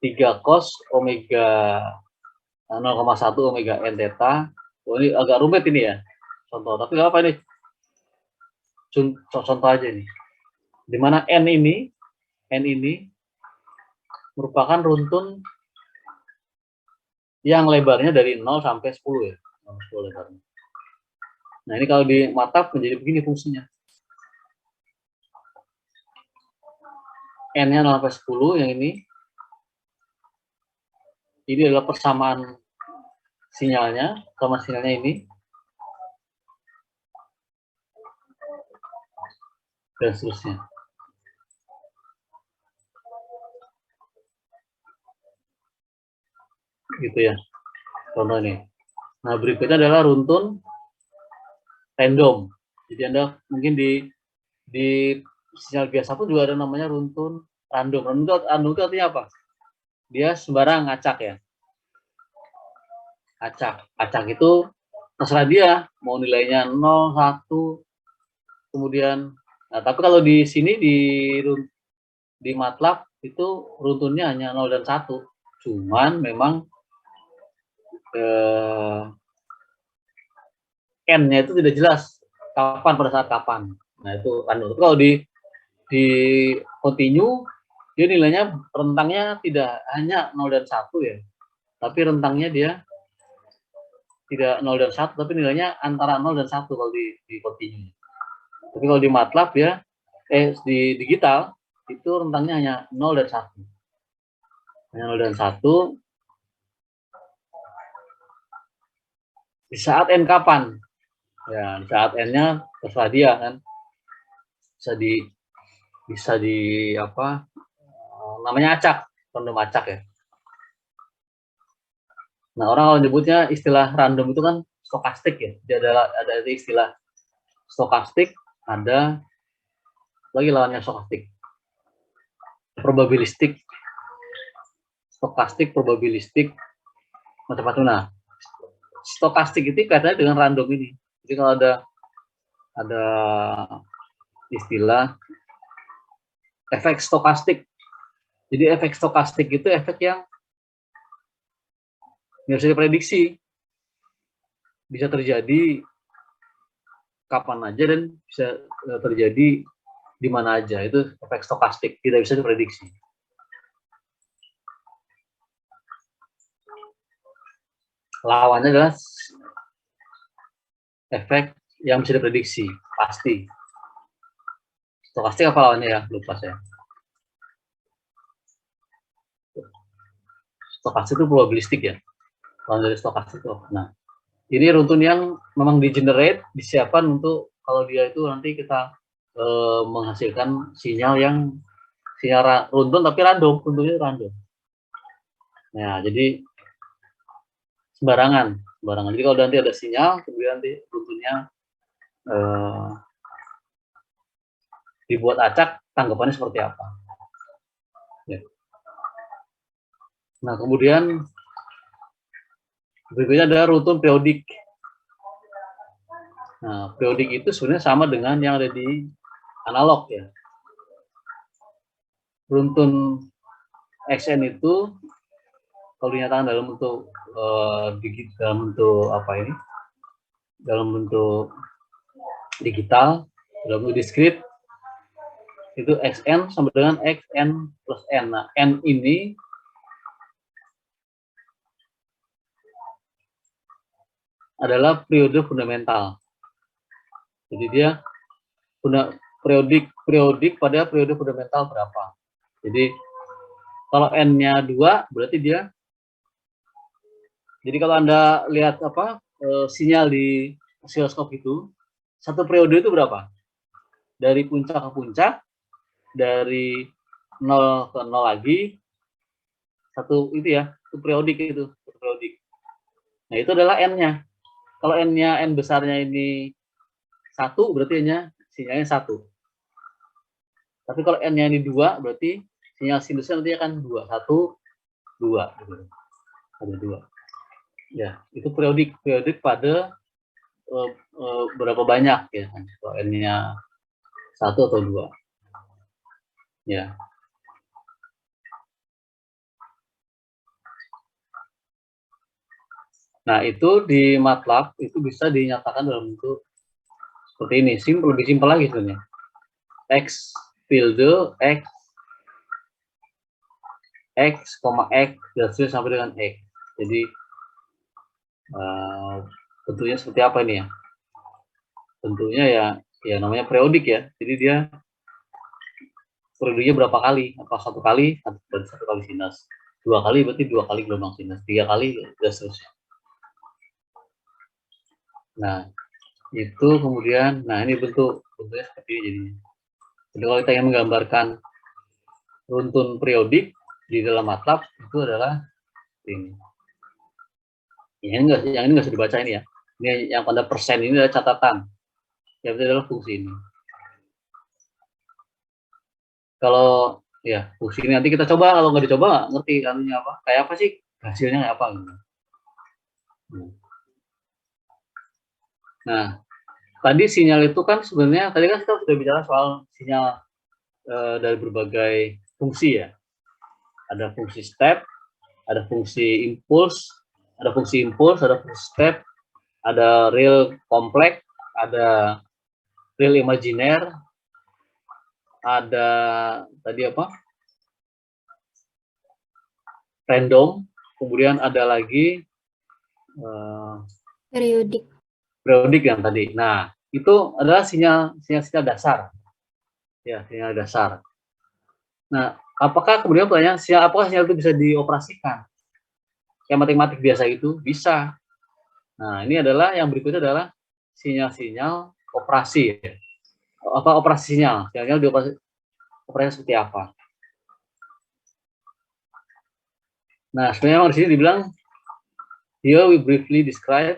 3 cos omega 0,1 omega n theta. Oh, ini agak rumit ini ya contoh, tapi nggak apa ini, contoh aja nih, dimana n ini merupakan runtun yang lebarnya dari 0 sampai 10 ya, 10 lebarnya. Nah, ini kalau di MATLAB menjadi begini fungsinya. N-nya 0 sampai 10 yang ini adalah persamaan sinyalnya sama sinyalnya ini. Dan seterusnya. Gitu ya. Contoh ini. Nah, berikutnya adalah runtun random. Jadi Anda mungkin di sinyal biasa pun juga ada namanya runtun random. Random itu artinya apa? Dia sembarang ngacak ya. Acak itu terserah dia mau nilainya 0, 1, kemudian nah, tapi kalau di sini di MATLAB itu runtunnya hanya 0 dan 1. Cuman memang N-nya itu tidak jelas kapan, pada saat kapan. Nah itu random. Kalau di continue, dia nilainya rentangnya tidak hanya 0 dan 1 ya, tapi rentangnya dia tidak 0 dan 1, tapi nilainya antara 0 dan 1 kalau di continue. Tapi kalau di MATLAB ya, di digital, itu rentangnya hanya 0 dan 1. Hanya 0 dan 1. Di saat N kapan? Ya, di saat N-nya terserah dia kan. Bisa di apa? Namanya acak, random acak ya. Nah, orang kalau nyebutnya istilah random itu kan stokastik ya. Jadi ada istilah stokastik, ada lagi lawannya stokastik. Probabilistik, stokastik, probabilistik, macam-macam. Nah, stokastik itu kaitannya dengan random ini. Jadi kalau ada istilah efek stokastik. Jadi efek stokastik itu efek yang nggak bisa diprediksi, bisa terjadi kapan aja dan bisa terjadi di mana aja. Itu efek stokastik, tidak bisa diprediksi. Lawannya adalah efek yang bisa diprediksi, pasti. Stokastik apa lawannya ya? Lupa saya. Stokastik itu probabilistik ya. Lawan dari stokastik itu. Nah, ini runtun yang memang di-generate, disiapkan untuk kalau dia itu nanti kita menghasilkan sinyal runtun tapi random, runtunnya random. Nah, jadi sembarangan. Jadi kalau nanti ada sinyal, kemudian nanti runtunnya dibuat acak, tanggapannya seperti apa. Ya. Nah, kemudian berikutnya ada runtun periodik. Nah, periodik itu sebenarnya sama dengan yang ada di analog ya. Runtun Xn itu kalau dinyatakan dalam bentuk dalam bentuk digital, dalam bentuk diskrit, itu Xn sama dengan Xn plus N. Nah, N ini adalah periode fundamental. Jadi dia periodik pada periode fundamental berapa. Jadi kalau N-nya 2 berarti dia, jadi kalau Anda lihat sinyal di osiloskop itu, satu periode itu berapa? Dari puncak ke puncak, dari 0 ke 0 lagi, satu itu ya, itu periodik itu, periodik. Nah, itu adalah N-nya. Kalau N-nya, N besarnya ini 1, berarti hanya sinyalnya 1. Tapi kalau N-nya ini 2, berarti sinyal sinusnya nanti akan 2. 1, 2. Ada 2. Ya, itu periodik pada berapa banyak ya kan. Kalau N-nya 1 atau 2. Ya. Nah, itu di MATLAB itu bisa dinyatakan dalam bentuk seperti ini. Lebih simpel lagi sebenarnya. X tilde X X, hasilnya sampai dengan X. Jadi bentuknya seperti apa ini ya? Bentuknya ya namanya periodik ya. Jadi dia periodenya berapa kali? Apa satu kali? Satu kali sinus. 2 kali berarti 2 kali gelombang sinus. 3 kali dan seterusnya. Nah, itu kemudian, nah ini bentuknya seperti ini jadinya. Jadi kalau kita ingin menggambarkan runtun periodik di dalam MATLAB itu adalah ini. Yang ini nggak usah dibaca ini ya. Ini yang pada persen ini adalah catatan. Yang itu adalah fungsi ini. Kalau ya fungsi ini nanti kita coba, kalau nggak dicoba nggak ngerti anunya apa, kayak apa sih hasilnya kayak apa gitu. Nah, tadi sinyal itu kan sebenarnya tadi kan kita sudah bicara soal sinyal dari berbagai fungsi ya. Ada fungsi step, ada fungsi impuls, ada fungsi step, ada real kompleks, ada real imajiner, ada tadi apa? Random, kemudian ada lagi periodik yang tadi. Nah, itu adalah sinyal dasar. Ya, sinyal dasar. Nah, apakah kemudian pertanyaan apakah sinyal itu bisa dioperasikan? Yang matematik biasa itu bisa. Nah, ini adalah yang berikutnya adalah sinyal-sinyal operasi. Ya. Apa operasi sinyal? Sinyal operasi seperti apa? Nah, sebenarnya di sini dibilang here we briefly describe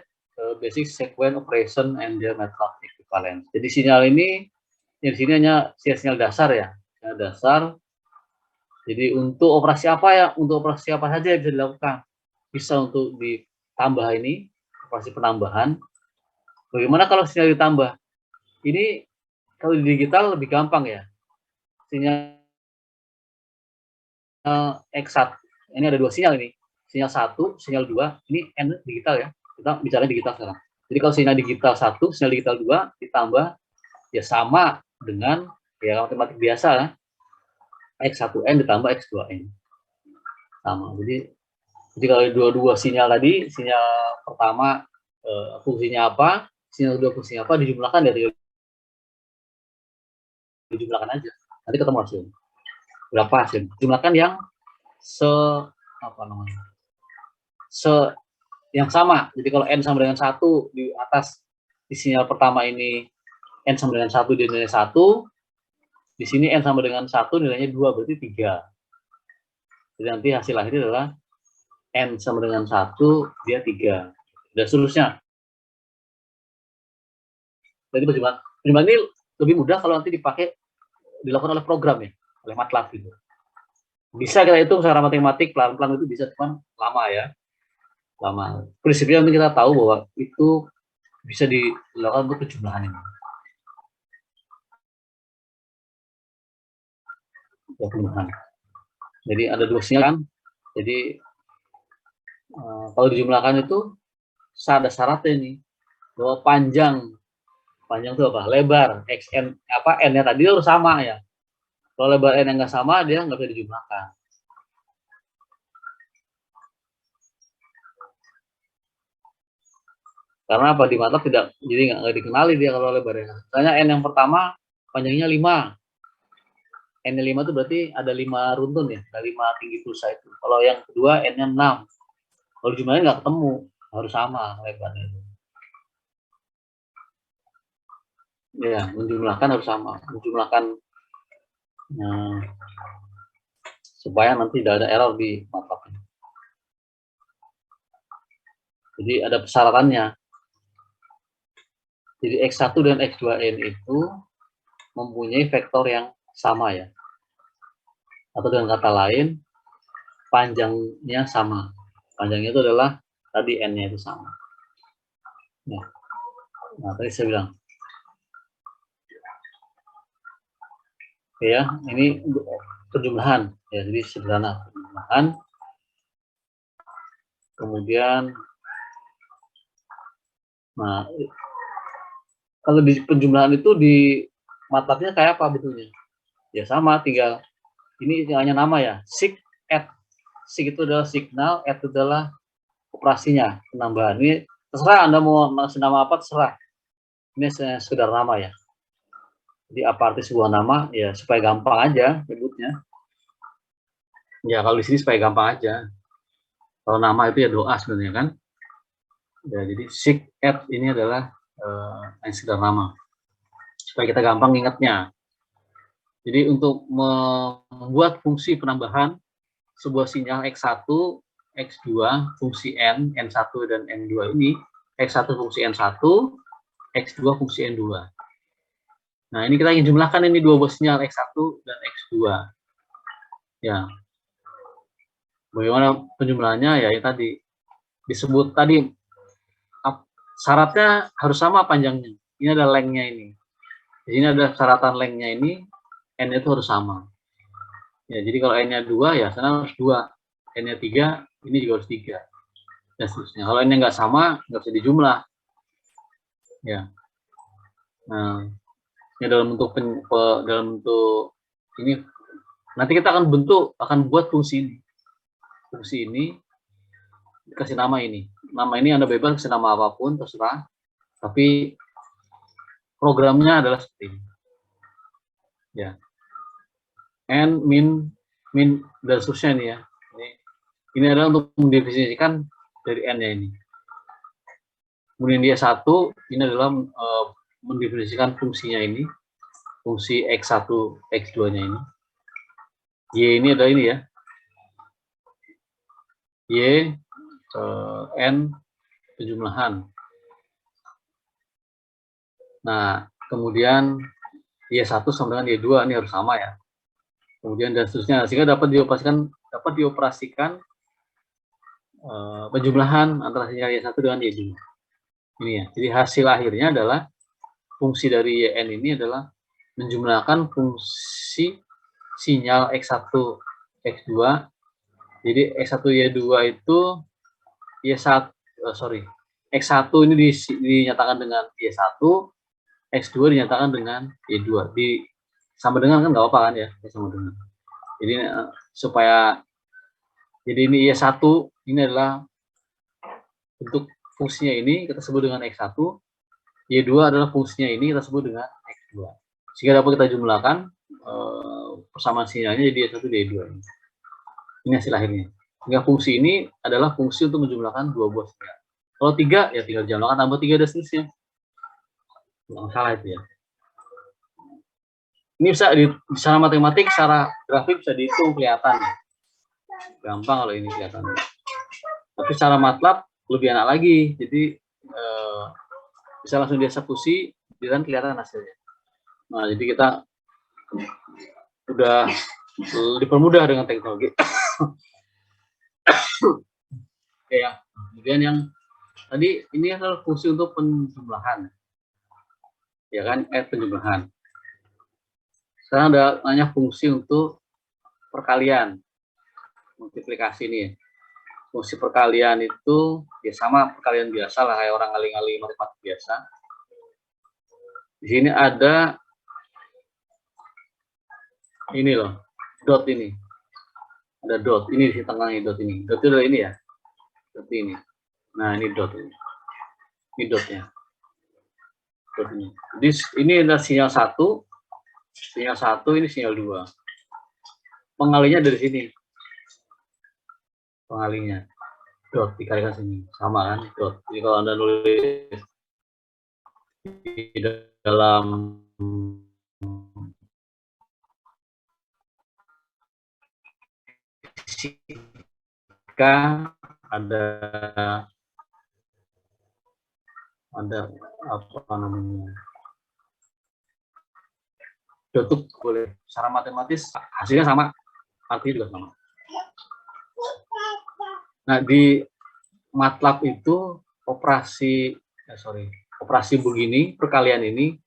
basic sequence operation and their mathematical equivalence. Jadi sinyal ini di sini hanya sinyal dasar ya, sinyal dasar. Jadi untuk operasi apa ya? Untuk operasi apa saja yang bisa dilakukan? Bisa untuk ditambah ini, operasi penambahan. Bagaimana kalau sinyal ditambah? Ini kalau di digital lebih gampang ya. Sinyal X1, ini ada dua sinyal ini. Sinyal 1, sinyal 2, ini N digital ya. Kita bicara digital sekarang. Jadi kalau sinyal digital 1, sinyal digital 2 ditambah ya sama dengan ya matematik biasa ya. X1N ditambah X2N. Sama. Jadi kalau dua sinyal tadi, sinyal pertama fungsinya apa, sinyal kedua fungsinya apa, dijumlahkan dari dijumlahkan aja. Nanti ketemu hasil. Berapa hasil? Jumlahkan yang yang sama. Jadi kalau N sama dengan 1 di atas di sinyal pertama ini N sama dengan 1 di nilai 1, di sini N sama dengan 1 nilainya 2, berarti 3. Jadi nanti hasil akhirnya adalah N sama dengan 1, dia 3. Dan seterusnya. Jadi perjumlahan ini lebih mudah kalau nanti dilakukan oleh program ya, oleh MATLAB gitu. Bisa kita hitung secara matematik, pelan-pelan itu bisa, cuman lama ya. Lama. Prinsipnya nanti kita tahu bahwa itu bisa dilakukan untuk penjumlahan ini. Jadi ada dua sinyal kan. Jadi kalau dijumlahkan itu ada syaratnya nih bahwa panjang itu apa? Lebar xn apa n-nya tadi harus sama ya. Kalau lebar n yang nggak sama dia nggak bisa dijumlahkan. Karena apa, di MATLAB tidak, jadi nggak dikenali dia kalau lebarnya. Misalnya n yang pertama panjangnya 5. N-nya 5 itu berarti ada 5 runtun ya, ada 5 tinggi pulsa itu. Kalau yang kedua N-nya 6. Kalau jumlahnya nggak ketemu, harus sama lebarnya itu. Ya, menjumlahkan harus sama. Menjumlahkan supaya nanti tidak ada error di MATLAB. Jadi ada persyaratannya. Jadi X1 dan X2N itu mempunyai vektor yang sama ya. Atau dengan kata lain, panjangnya sama. Panjangnya itu adalah tadi N-nya itu sama. Nah, tadi saya bilang. Ya, ini penjumlahan. Ya, jadi sederhana penjumlahan. Kemudian, nah, kalau di penjumlahan itu di MATLAB-nya kayak apa betulnya? Ya sama, tinggal ini hanya nama ya, sig add. Sig itu adalah signal, add itu adalah operasinya, penambahan. Ini terserah Anda mau ngasih nama apa, terserah. Ini sekedar nama ya. Jadi apa arti sebuah nama? Ya supaya gampang aja nyebutnya. Ya kalau di sini supaya gampang aja. Kalau nama itu ya doa sebenarnya kan. Ya jadi sig add ini adalah sekedar nama. Supaya kita gampang ingatnya. Jadi untuk membuat fungsi penambahan sebuah sinyal X1, X2, fungsi N, N1 dan N2 ini, X1 fungsi N1, X2 fungsi N2. Nah, ini kita ingin jumlahkan ini dua buah sinyal X1 dan X2. Ya. Bagaimana penjumlahannya? Ya, tadi disebut tadi syaratnya harus sama panjangnya. Ini ada lengthnya ini. Di sini ada syaratan lengthnya ini, N itu harus sama. Ya, jadi kalau N-nya 2 ya sana harus 2. N-nya 3 ini juga harus 3, dan seterusnya. Kalau ini nggak sama, nggak bisa dijumlah. Ya. Nah, ini dalam bentuk ini, nanti kita akan buat fungsi ini. Fungsi ini dikasih nama ini. Nama ini Anda bebas kasih nama apapun, terserah. Tapi programnya adalah seperti ini. Ya. N, min, dan seterusnya ini ya. Ini adalah untuk mendefinisikan dari N-nya ini. Kemudian dia 1, ini adalah mendefinisikan fungsinya ini. Fungsi X1, X2-nya ini. Y ini adalah ini ya. Y, N, penjumlahan. Nah, kemudian Y1 sama dengan Y2, ini harus sama ya. Kemudian dan seterusnya, sehingga dapat dioperasikan penjumlahan antara sinyal Y1 dengan Y2. Ini ya. Jadi hasil akhirnya adalah fungsi dari YN ini adalah menjumlahkan fungsi sinyal X1, X2. Jadi X1, Y2 itu X1 ini dinyatakan dengan Y1, X2 dinyatakan dengan Y2. Sama dengan kan nggak apa-apa kan ya, sama dengan. Jadi jadi ini Y1 ini adalah bentuk fungsinya ini kita sebut dengan X1, Y2 adalah fungsinya ini kita sebut dengan X2. Sehingga dapat kita jumlahkan persamaan sinyalnya jadi Y1 Y2 ini. Ini hasil akhirnya. Sehingga fungsi ini adalah fungsi untuk menjumlahkan 2 buah sinyal. Kalau 3 ya tinggal jumlahkan tambah 3 dan seterusnya. Nggak salah itu ya. Ini bisa secara matematik, secara grafik bisa dihitung kelihatan. Gampang kalau ini kelihatan. Tapi secara MATLAB lebih enak lagi. Jadi bisa langsung dieksekusi dan kelihatan hasilnya. Nah, jadi kita udah dipermudah dengan teknologi. Oke ya. Kemudian yang tadi ini adalah fungsi untuk penjumlahan. Ya kan, penjumlahan. Sekarang ada nanya fungsi untuk perkalian, multiplikasi ini. Fungsi perkalian itu ya sama perkalian biasa lah, kayak orang ngali-ngali matematik biasa. Di sini ada ini loh, dot ini. Ada dot, ini di tengahnya dot ini. Dot itu adalah ini ya, dot ini. Nah ini dot ini. Ini dotnya. Dot ini. Jadi ini adalah sinyal 1. Sinyal 1 ini sinyal 2. Pengalinya dari sini. Pengalinya. Dot dikalikan sini. Sama kan? Dot. Jadi kalau Anda nulis di dalam fisika ada apa namanya? Dot boleh secara matematis hasilnya sama, artinya juga sama. Nah di MATLAB itu operasi begini, perkalian ini,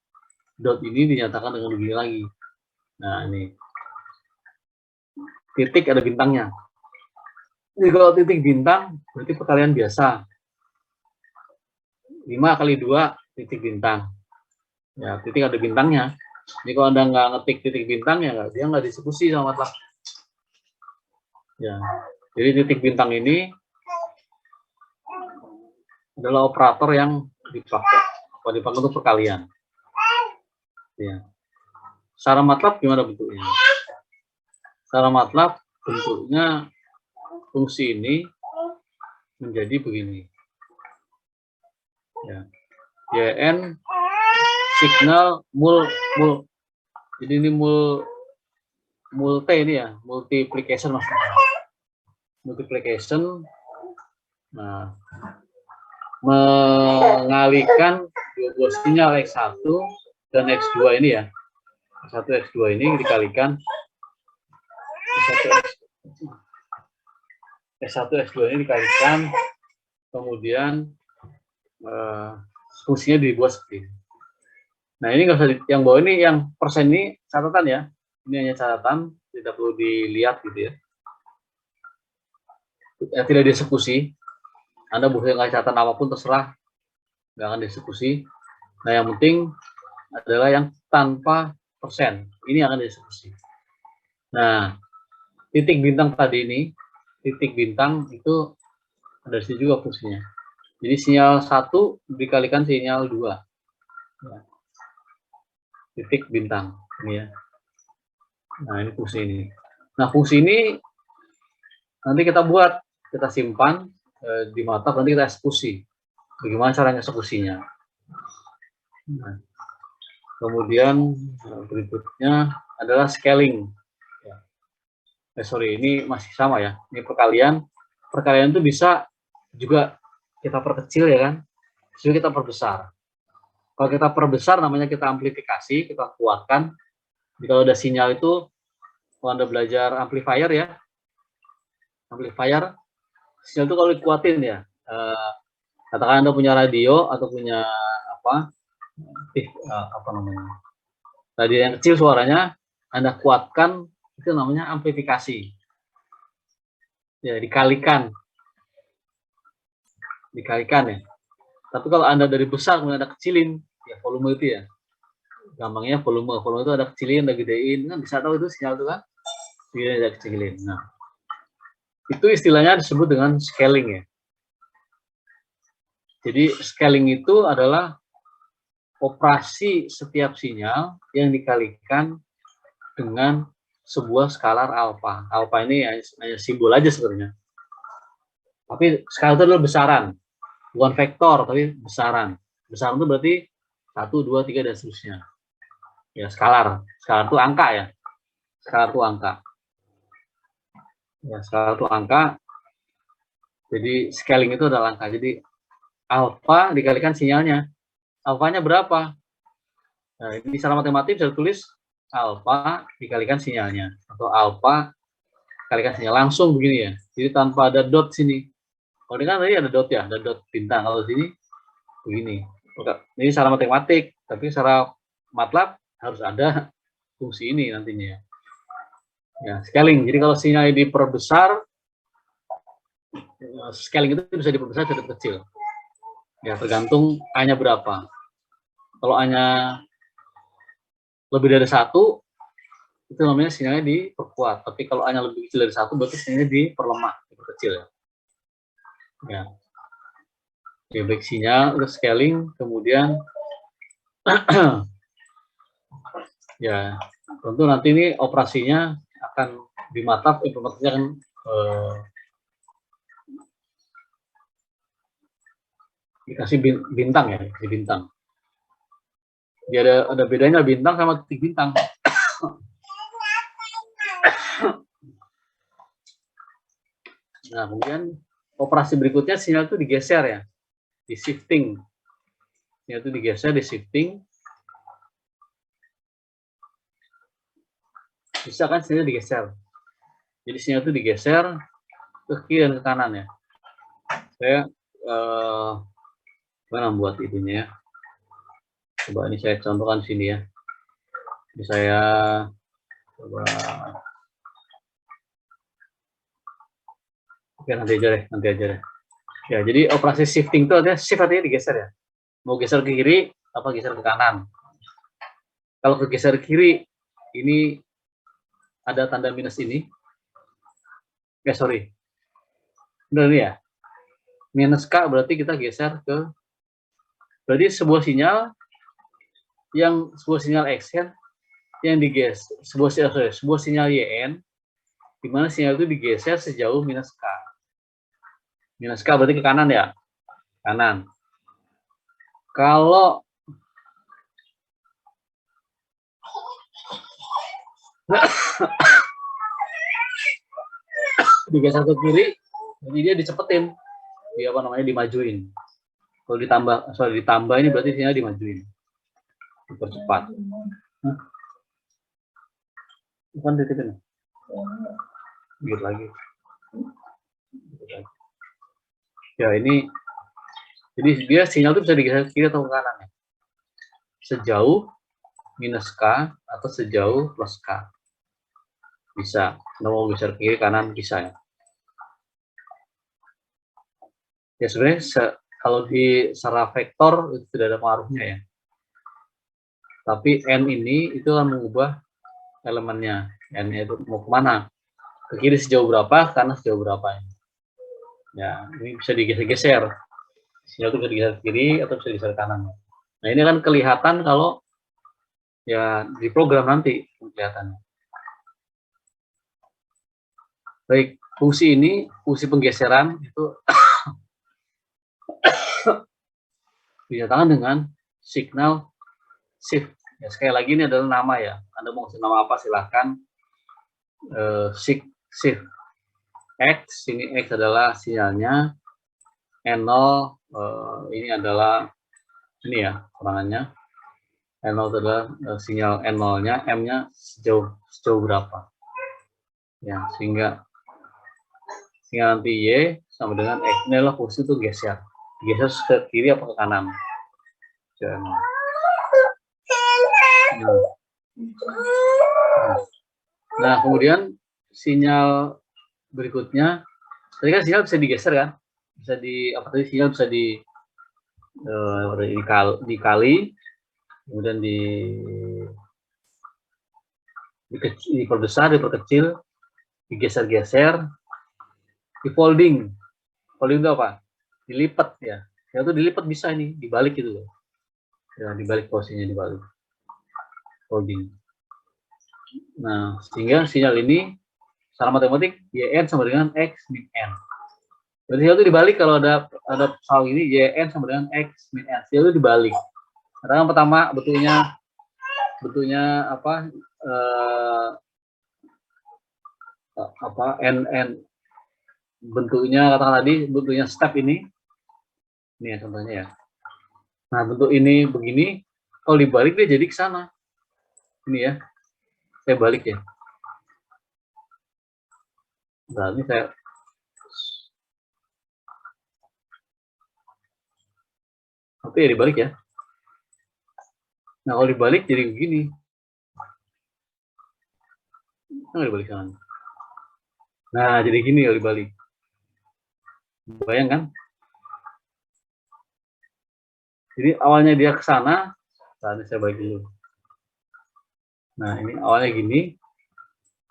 dot ini dinyatakan dengan begini lagi. Nah ini titik ada bintangnya. Jadi kalau titik bintang berarti perkalian biasa. 5 kali 2 titik bintang. Ya titik ada bintangnya. Jadi kalau Anda nggak ngetik titik bintang ya dia nggak dieksekusi sama MATLAB. Ya, jadi titik bintang ini adalah operator yang dipakai untuk perkalian. Ya. Secara MATLAB gimana bentuknya? Secara MATLAB bentuknya fungsi ini menjadi begini. Ya. YN signal jadi ini ini ya, multiplication maksudnya. Multiplication. Nah, mengalihkan 2 buah sinyal X1 dan X2 ini ya. X1 X2 ini dikalikan X1 X2 ini dikalikan, kemudian fungsinya dibuat seperti ini. Nah ini nggak usah yang bawah ini, yang persen ini catatan ya. Ini hanya catatan, tidak perlu dilihat gitu ya. tidak dieksekusi. Anda boleh ngasih catatan apapun terserah, nggak akan dieksekusi. Nah, yang penting adalah yang tanpa persen. Ini akan dieksekusi. Nah, titik bintang tadi ini, titik bintang itu ada di sini juga fungsinya. Jadi sinyal 1 dikalikan sinyal 2. Ya. Titik bintang ini ya. Nah, ini fungsi ini. Nah, fungsi ini nanti kita buat, kita simpan di mata, nanti kita eksekusi. Bagaimana caranya eksekusinya? Nah, kemudian berikutnya adalah scaling. Sorry, ini masih sama ya. Ini perkalian. Perkalian itu bisa juga kita perkecil ya kan, juga kita perbesar. Kalau kita perbesar namanya kita amplifikasi, kita kuatkan. Jadi kalau ada sinyal itu, kalau Anda belajar amplifier ya, amplifier, sinyal itu kalau dikuatin ya, katakan Anda punya radio atau punya apa namanya, radio yang kecil suaranya, Anda kuatkan, itu namanya amplifikasi. Ya, dikalikan ya. Tapi kalau Anda dari besar kemudian Anda kecilin, ya volume itu ya. Gampangnya volume itu ada kecilin, ada gedein, kan bisa tahu itu sinyal itu kan. Kecilin, ada kecilin. Nah, itu istilahnya disebut dengan scaling ya. Jadi scaling itu adalah operasi setiap sinyal yang dikalikan dengan sebuah skalar alfa. Alfa ini hanya simbol aja sebenarnya. Tapi skalar itu adalah besaran. Bukan vektor, tapi besaran. Besaran itu berarti 1, 2, 3, dan seterusnya. Ya, skalar. Skalar itu angka ya. Skalar itu angka. Ya, skalar itu angka. Jadi, scaling itu adalah angka. Jadi, alfa dikalikan sinyalnya. Alfanya berapa? Nah, ini secara matematik bisa tulis alfa dikalikan sinyalnya. Atau alfa dikalikan sinyal. Langsung begini ya. Jadi, tanpa ada dot sini. Kalau ini kan tadi ada dot ya, ada dot bintang. Kalau sini begini. Ini secara matematik, tapi secara MATLAB harus ada fungsi ini nantinya. Ya, scaling. Jadi kalau sinyal diperbesar, scaling itu bisa diperbesar jadi kecil. Ya, tergantung A-nya berapa. Kalau A-nya lebih dari 1, itu namanya sinyalnya diperkuat. Tapi kalau A-nya lebih kecil dari 1, berarti sinyalnya diperlemah, diperkecil ya. Ya, baik sinyal, terus scaling, kemudian ya tentu nanti ini operasinya akan di MATLAB, implementasinya akan dikasih bintang ya, di bintang. Jadi ada bedanya bintang sama titik bintang. Nah, kemudian operasi berikutnya sinyal itu digeser ya, di shifting. Sinyal itu digeser, di shifting. Bisa kan sinyal digeser. Jadi sinyal itu digeser ke kiri dan ke kanan ya. Saya mana buat itunya ya. Coba ini saya contohkan sini ya. Ini saya coba. Oke, nanti aja deh. Ya, jadi operasi shifting itu artinya shift artinya digeser ya. Mau geser ke kiri apa geser ke kanan. Kalau ke geser ke kiri, ini ada tanda minus ini. Sorry. Benar ini ya. Minus K berarti kita geser ke, berarti sebuah sinyal X kan, yang digeser, sebuah sinyal YN, di mana sinyal itu digeser sejauh minus K. Minus K berarti ke kanan ya, kanan. Kalau digeser ke kiri, jadi dia dicepetin, dia dimajuin. Kalau ditambah ini berarti sinyal dimajuin, dipercepat. Bukan titipin, biar lagi. Ya ini, jadi dia sinyal itu bisa digeser ke kiri atau ke kanan ya. Sejauh minus K atau sejauh plus K. Bisa. Mau geser ke kiri kanan bisa ya. Ya sebenarnya kalau di secara vektor itu tidak ada pengaruhnya ya. Tapi N ini itu akan mengubah elemennya. N itu mau kemana? Ke kiri sejauh berapa, kanan sejauh berapa. Ya, ini bisa digeser-geser. Sinyal itu bisa digeser ke kiri atau bisa digeser ke kanan. Nah ini kan kelihatan kalau ya di program nanti kelihatannya. Baik, fungsi ini, fungsi penggeseran itu dinyatakan dengan signal shift. Ya, sekali lagi ini adalah nama ya. Anda mau kasih nama apa silahkan. Shift X, ini X adalah sinyalnya. N0 ini adalah ini ya kurangannya. N0 adalah sinyal N0-nya, M-nya sejauh berapa. Ya, sehingga nanti Y sama dengan X. Ini adalah fungsi itu geser. Geser ke kiri apa ke kanan. Nah, kemudian sinyal berikutnya, tadi kan sinyal bisa digeser kan? Bisa sinyal bisa dikali, kemudian diperbesar, diperkecil, digeser-geser, di folding. Folding itu apa? Dilipat ya. Ya itu dilipat bisa ini, dibalik gitu loh. Ya, dibalik posisinya dibalik. Folding. Nah, sehingga sinyal ini secara matematik YN sama dengan X min N. Berarti sinyal itu dibalik kalau ada soal ini YN sama dengan X min N. Sinyal itu dibalik. Karena yang pertama bentuknya N bentuknya katakan tadi bentuknya step ini ya contohnya ya. Nah bentuk ini begini, kalau dibalik dia jadi ke sana. Ini ya, saya balik ya. Nah ini saya ya dibalik ya. Nah kalau dibalik jadi begini. Nah dibalik sana. Nah jadi gini kalau dibalik. Bayangkan. Jadi awalnya dia ke sana, ini saya balik dulu. Nah ini awalnya gini,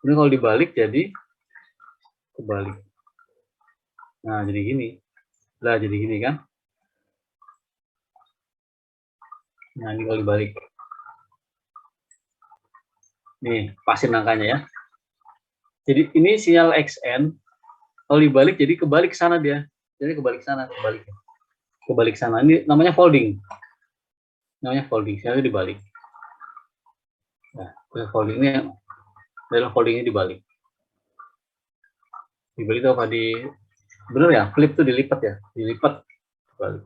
ini kalau dibalik jadi kebalik. Nah jadi gini, lah jadi gini kan? Nah ini kalau dibalik, nih pasin angkanya ya. Jadi ini sinyal XN, kalau dibalik jadi kebalik sana dia, jadi kebalik sana, kebalik sana. Ini namanya folding. Sinyalnya dibalik. Nah, folding ini adalah foldingnya dibalik. Dibalik itu apa bener ya? Flip itu dilipat ya, dilipat balik.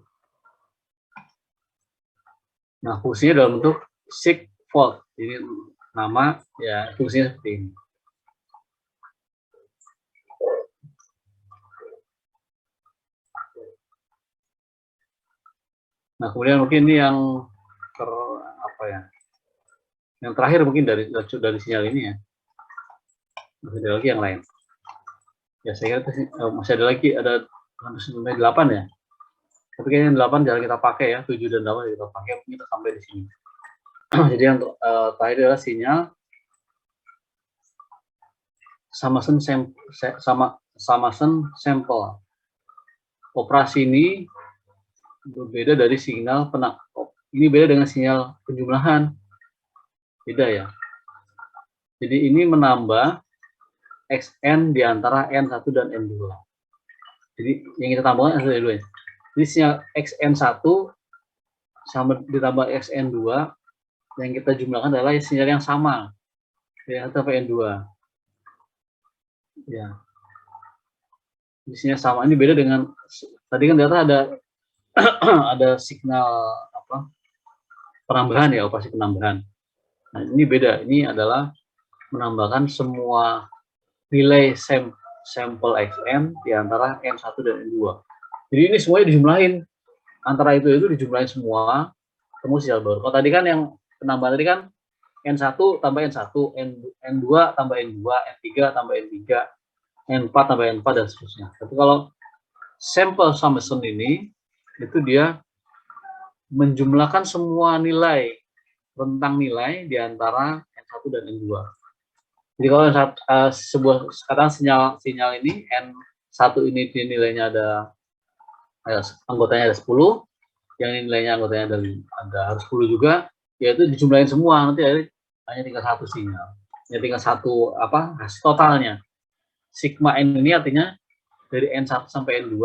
Nah, fungsinya dalam bentuk sigfold. Ini nama ya fungsinya seperti ini. Nah, kemudian mungkin ini yang yang terakhir mungkin dari sinyal ini ya. Masih ada lagi yang lain. Ya saya kira masih ada lagi, ada sampai 8 ya. Tapi kayaknya 8 jarang kita pakai ya, 7 dan 8 kita pakai, mungkin kita sampai di sini. Jadi yang terakhir adalah sinyal Samason sample. Operasi ini berbeda dari sinyal ini beda dengan sinyal penjumlahan. Beda ya. Jadi ini menambah XN di antara N1 dan N2. Jadi yang kita tambahkan N1 dan N2 ya. Jadi sinyal XN1 sama ditambah XN2 yang kita jumlahkan adalah sinyal yang sama. Yang sampai N2. Ya. Di sinyal sama ini beda dengan tadi kan ternyata ada ada signal penambahan ya, operasi penambahan. Nah, ini beda. Ini adalah menambahkan semua nilai sampel XN di antara N1 dan N2. Jadi ini semuanya dijumlahin. Antara itu dijumlahin semua, ketemu sinyal baru. Kalau tadi kan yang penambahan tadi kan N1 tambah N1, N2 tambah N2, N3 tambah N3, N4 tambah N4 dan seterusnya. Tapi kalau Sample summation ini itu dia menjumlahkan semua nilai, rentang nilai di antara N1 dan N2. Jadi kalau sebuah sekarang sinyal ini N1 ini nilainya ada anggotanya ada 10, yang nilainya anggotanya ada harus 10 juga, yaitu dijumlahin semua, nanti hanya tinggal satu sinyal. Ya tinggal satu hasil totalnya. Sigma N ini artinya dari N1 sampai N2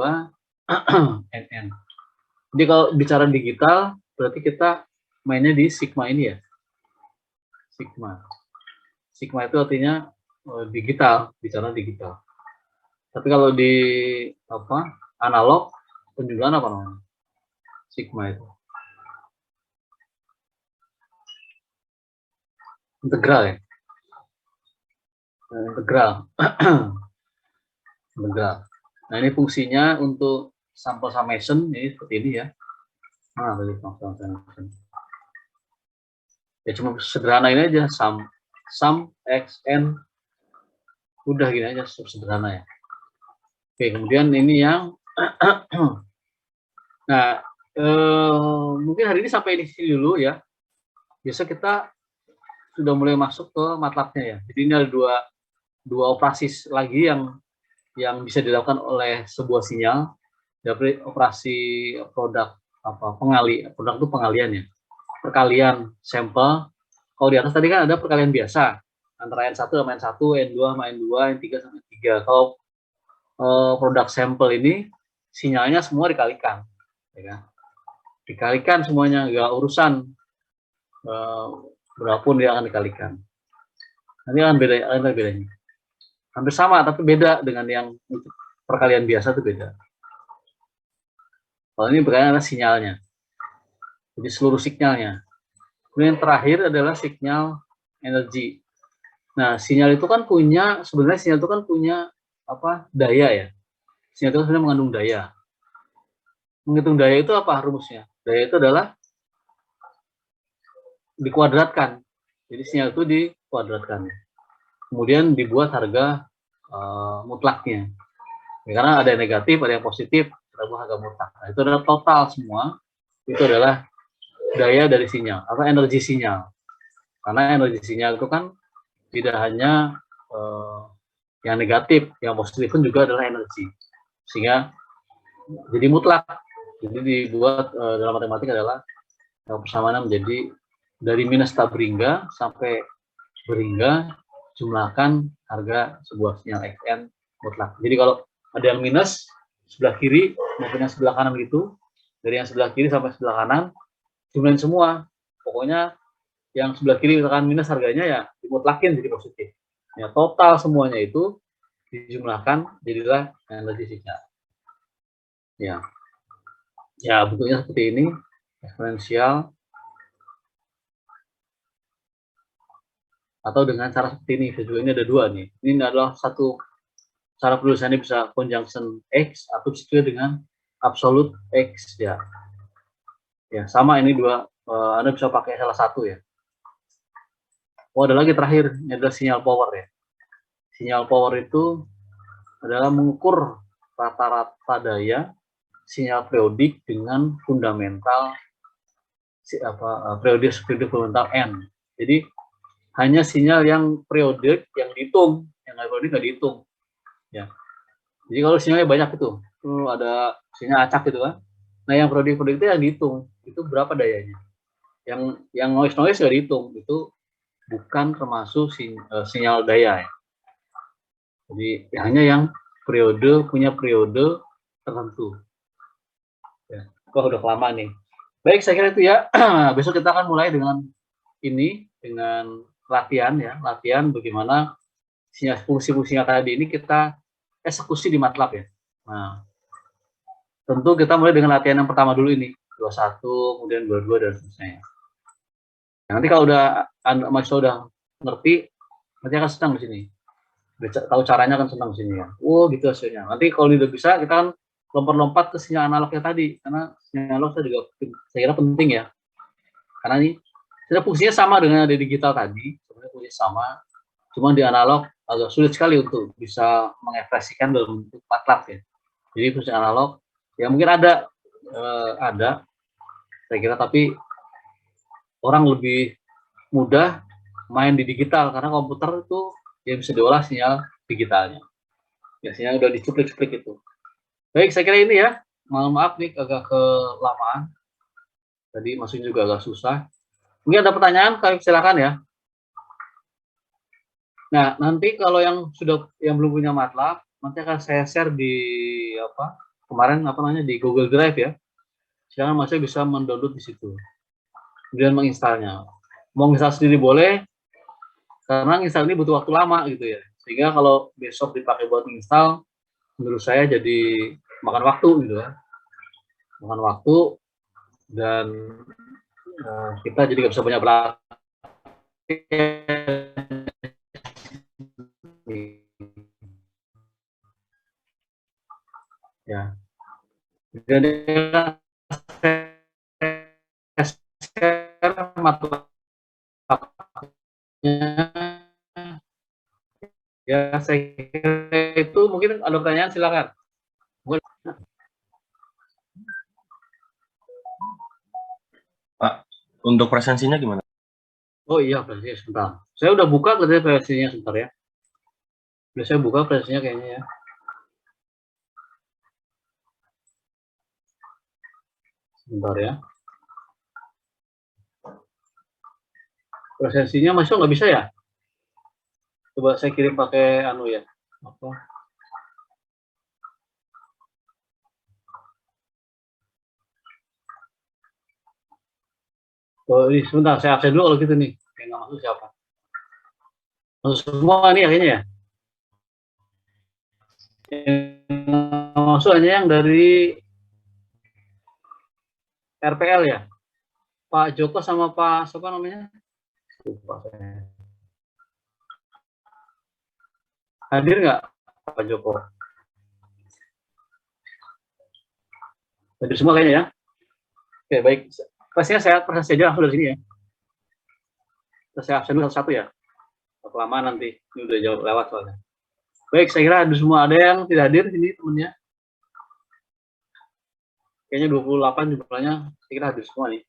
NN. Jadi kalau bicara digital berarti kita mainnya di sigma ini ya. Sigma itu artinya digital, bicara digital. Tapi kalau di analog penjumlahan apa namanya? Sigma itu. Integral ya. Integral. Integral. Nah, ini fungsinya untuk sample summation ini seperti ini ya. Nah, ya cuma sederhana ini aja, sum x n, udah gini aja, sederhana ya. Oke, kemudian ini yang nah mungkin hari ini sampai di sini dulu ya. Biasa kita sudah mulai masuk ke MATLAB-nya ya. Jadi ini ada dua operasi lagi yang bisa dilakukan oleh sebuah sinyal. Dari operasi produk produk itu pengalian ya. Perkalian sampel. Kalau di atas tadi kan ada perkalian biasa antara N1 sama N1, N2 sama N2, N3 sama N3. Kalau produk sampel ini sinyalnya semua dikalikan, ya kan? Dikalikan semuanya, nggak urusan berapapun dia akan dikalikan. Nanti akan bedanya. Hampir sama tapi beda dengan yang perkalian biasa itu beda. Kalau ini berkaitan dengan sinyalnya. Jadi seluruh sinyalnya. Kemudian yang terakhir adalah sinyal energi. Nah, sinyal itu kan punya, sebenarnya sinyal itu kan punya daya ya. Sinyal itu sebenarnya mengandung daya. Menghitung daya itu apa rumusnya? Daya itu adalah dikuadratkan. Jadi sinyal itu dikuadratkan. Kemudian dibuat harga mutlaknya. Ya, karena ada yang negatif, ada yang positif, kita buat harga mutlak. Nah, itu adalah total semua. Itu adalah daya dari sinyal atau energi sinyal. Karena energi sinyal itu kan tidak hanya yang negatif, yang positif pun juga adalah energi. Sehingga jadi mutlak. Jadi dibuat dalam matematika adalah persamaan menjadi dari minus tak berhingga sampai berhingga, jumlahkan harga sebuah sinyal Xn mutlak. Jadi kalau ada yang minus sebelah kiri maupun yang sebelah kanan gitu, dari yang sebelah kiri sampai sebelah kanan jumlahin semua. Pokoknya yang sebelah kiri misalkan minus harganya ya dimutlakin jadi positif. Ya total semuanya itu dijumlahkan jadilah energi sinyal. Ya. Ya, bentuknya seperti ini, eksponensial. Atau dengan cara seperti ini, juga ini ada dua nih. Ini adalah satu cara penulisannya bisa conjunction X atau sesuai dengan absolute X ya. Ya, sama ini dua, Anda bisa pakai salah satu ya. Oh, ada lagi terakhir, ini adalah sinyal power ya. Sinyal power itu adalah mengukur rata-rata daya sinyal periodik dengan fundamental periode fundamental N. Jadi hanya sinyal yang periodik yang dihitung, yang nggak periodik nggak dihitung. Ya. Jadi kalau sinyalnya banyak itu ada sinyal acak gitu kan. Nah yang periodik itu yang dihitung, itu berapa dayanya. Yang noise nggak dihitung, itu bukan termasuk sinyal daya. Ya. Jadi hanya yang punya periode tertentu. Ya. Udah lama nih. Baik, saya kira itu ya. Besok kita akan mulai dengan latihan ya, latihan bagaimana fungsi-fungsinya tadi ini kita eksekusi di MATLAB ya. Nah, tentu kita mulai dengan latihan yang pertama dulu ini, 21, kemudian 22 dan seterusnya. Nah, nanti kalau mahasiswa udah ngerti, nanti akan senang di sini. Udah tahu caranya akan senang di sini ya. Oh, gitu hasilnya. Nanti kalau udah bisa kita kan lompat-lompat ke sinyal analognya tadi, karena sinyal analog juga saya kira penting ya. Karena ini sebenarnya fungsinya sama dengan di digital tadi, sebenarnya fungsinya sama, cuma di analog agak sulit sekali untuk bisa mengekspresikan dalam bentuk MATLAB ya. Jadi fungsi analog, ya mungkin ada, saya kira, tapi orang lebih mudah main di digital karena komputer itu ya bisa diolah sinyal digitalnya. Biasanya udah dicuplik-cuplik itu. Baik, saya kira ini ya. Mohon maaf nih agak kelamaan. Tadi masuknya juga agak susah. Mungkin ada pertanyaan, silakan ya. Nah, nanti kalau yang belum punya MATLAB, nanti akan saya share di di Google Drive ya. Silakan masih bisa mendownload di situ. Kemudian menginstalnya. Mau install sendiri boleh, karena install ini butuh waktu lama gitu ya. Sehingga kalau besok dipakai buat install, menurut saya jadi makan waktu gitu ya. Makan waktu dan kita jadi nggak bisa banyak berlatih. Ya. Jadi ya, saya kira itu mungkin ada pertanyaan, silakan. Pak, untuk presensinya gimana? Oh iya, presensinya sebentar. Saya udah buka katanya presensinya sebentar ya. Biasanya buka presensinya kayaknya ya. Sebentar ya. Presensinya masuk nggak bisa ya? Coba saya kirim pakai ya. Apa? Oh, ini sebentar, saya absen dulu kalau gitu nih. Yang nggak masuk siapa? Masuk semua nih akhirnya ya? Yang masuk hanya yang dari RPL ya? Pak Joko sama Pak siapa namanya? Lupa saya. Hadir nggak Pak Joko? Hadir semua kayaknya ya? Oke, baik. Pastinya saya presentasi aja langsung dari sini ya. Saya absen dulu satu-satu ya. Kelamaan nanti. Ini udah jauh lewat soalnya. Baik, saya kira ada semua. Ada yang tidak hadir sini temennya? Kayaknya 28 jumlahnya, saya kira hadir semua nih.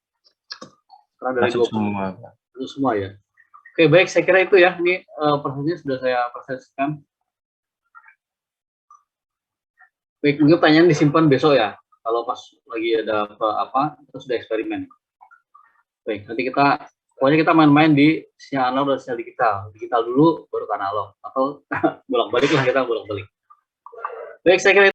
Karena dari Masuk semua. Masuk semua ya. Oke, baik, saya kira itu ya. Ini prosesnya sudah saya presentasikan. Baik, mungkin pertanyaan disimpan besok ya. Kalau pas lagi ada apa kita sudah eksperimen. Baik, nanti pokoknya kita main-main di sinyal analog dan sinyal digital. Digital dulu, baru ke analog. Atau bolak-balik lah, kita bolak-balik. Baik, saya kira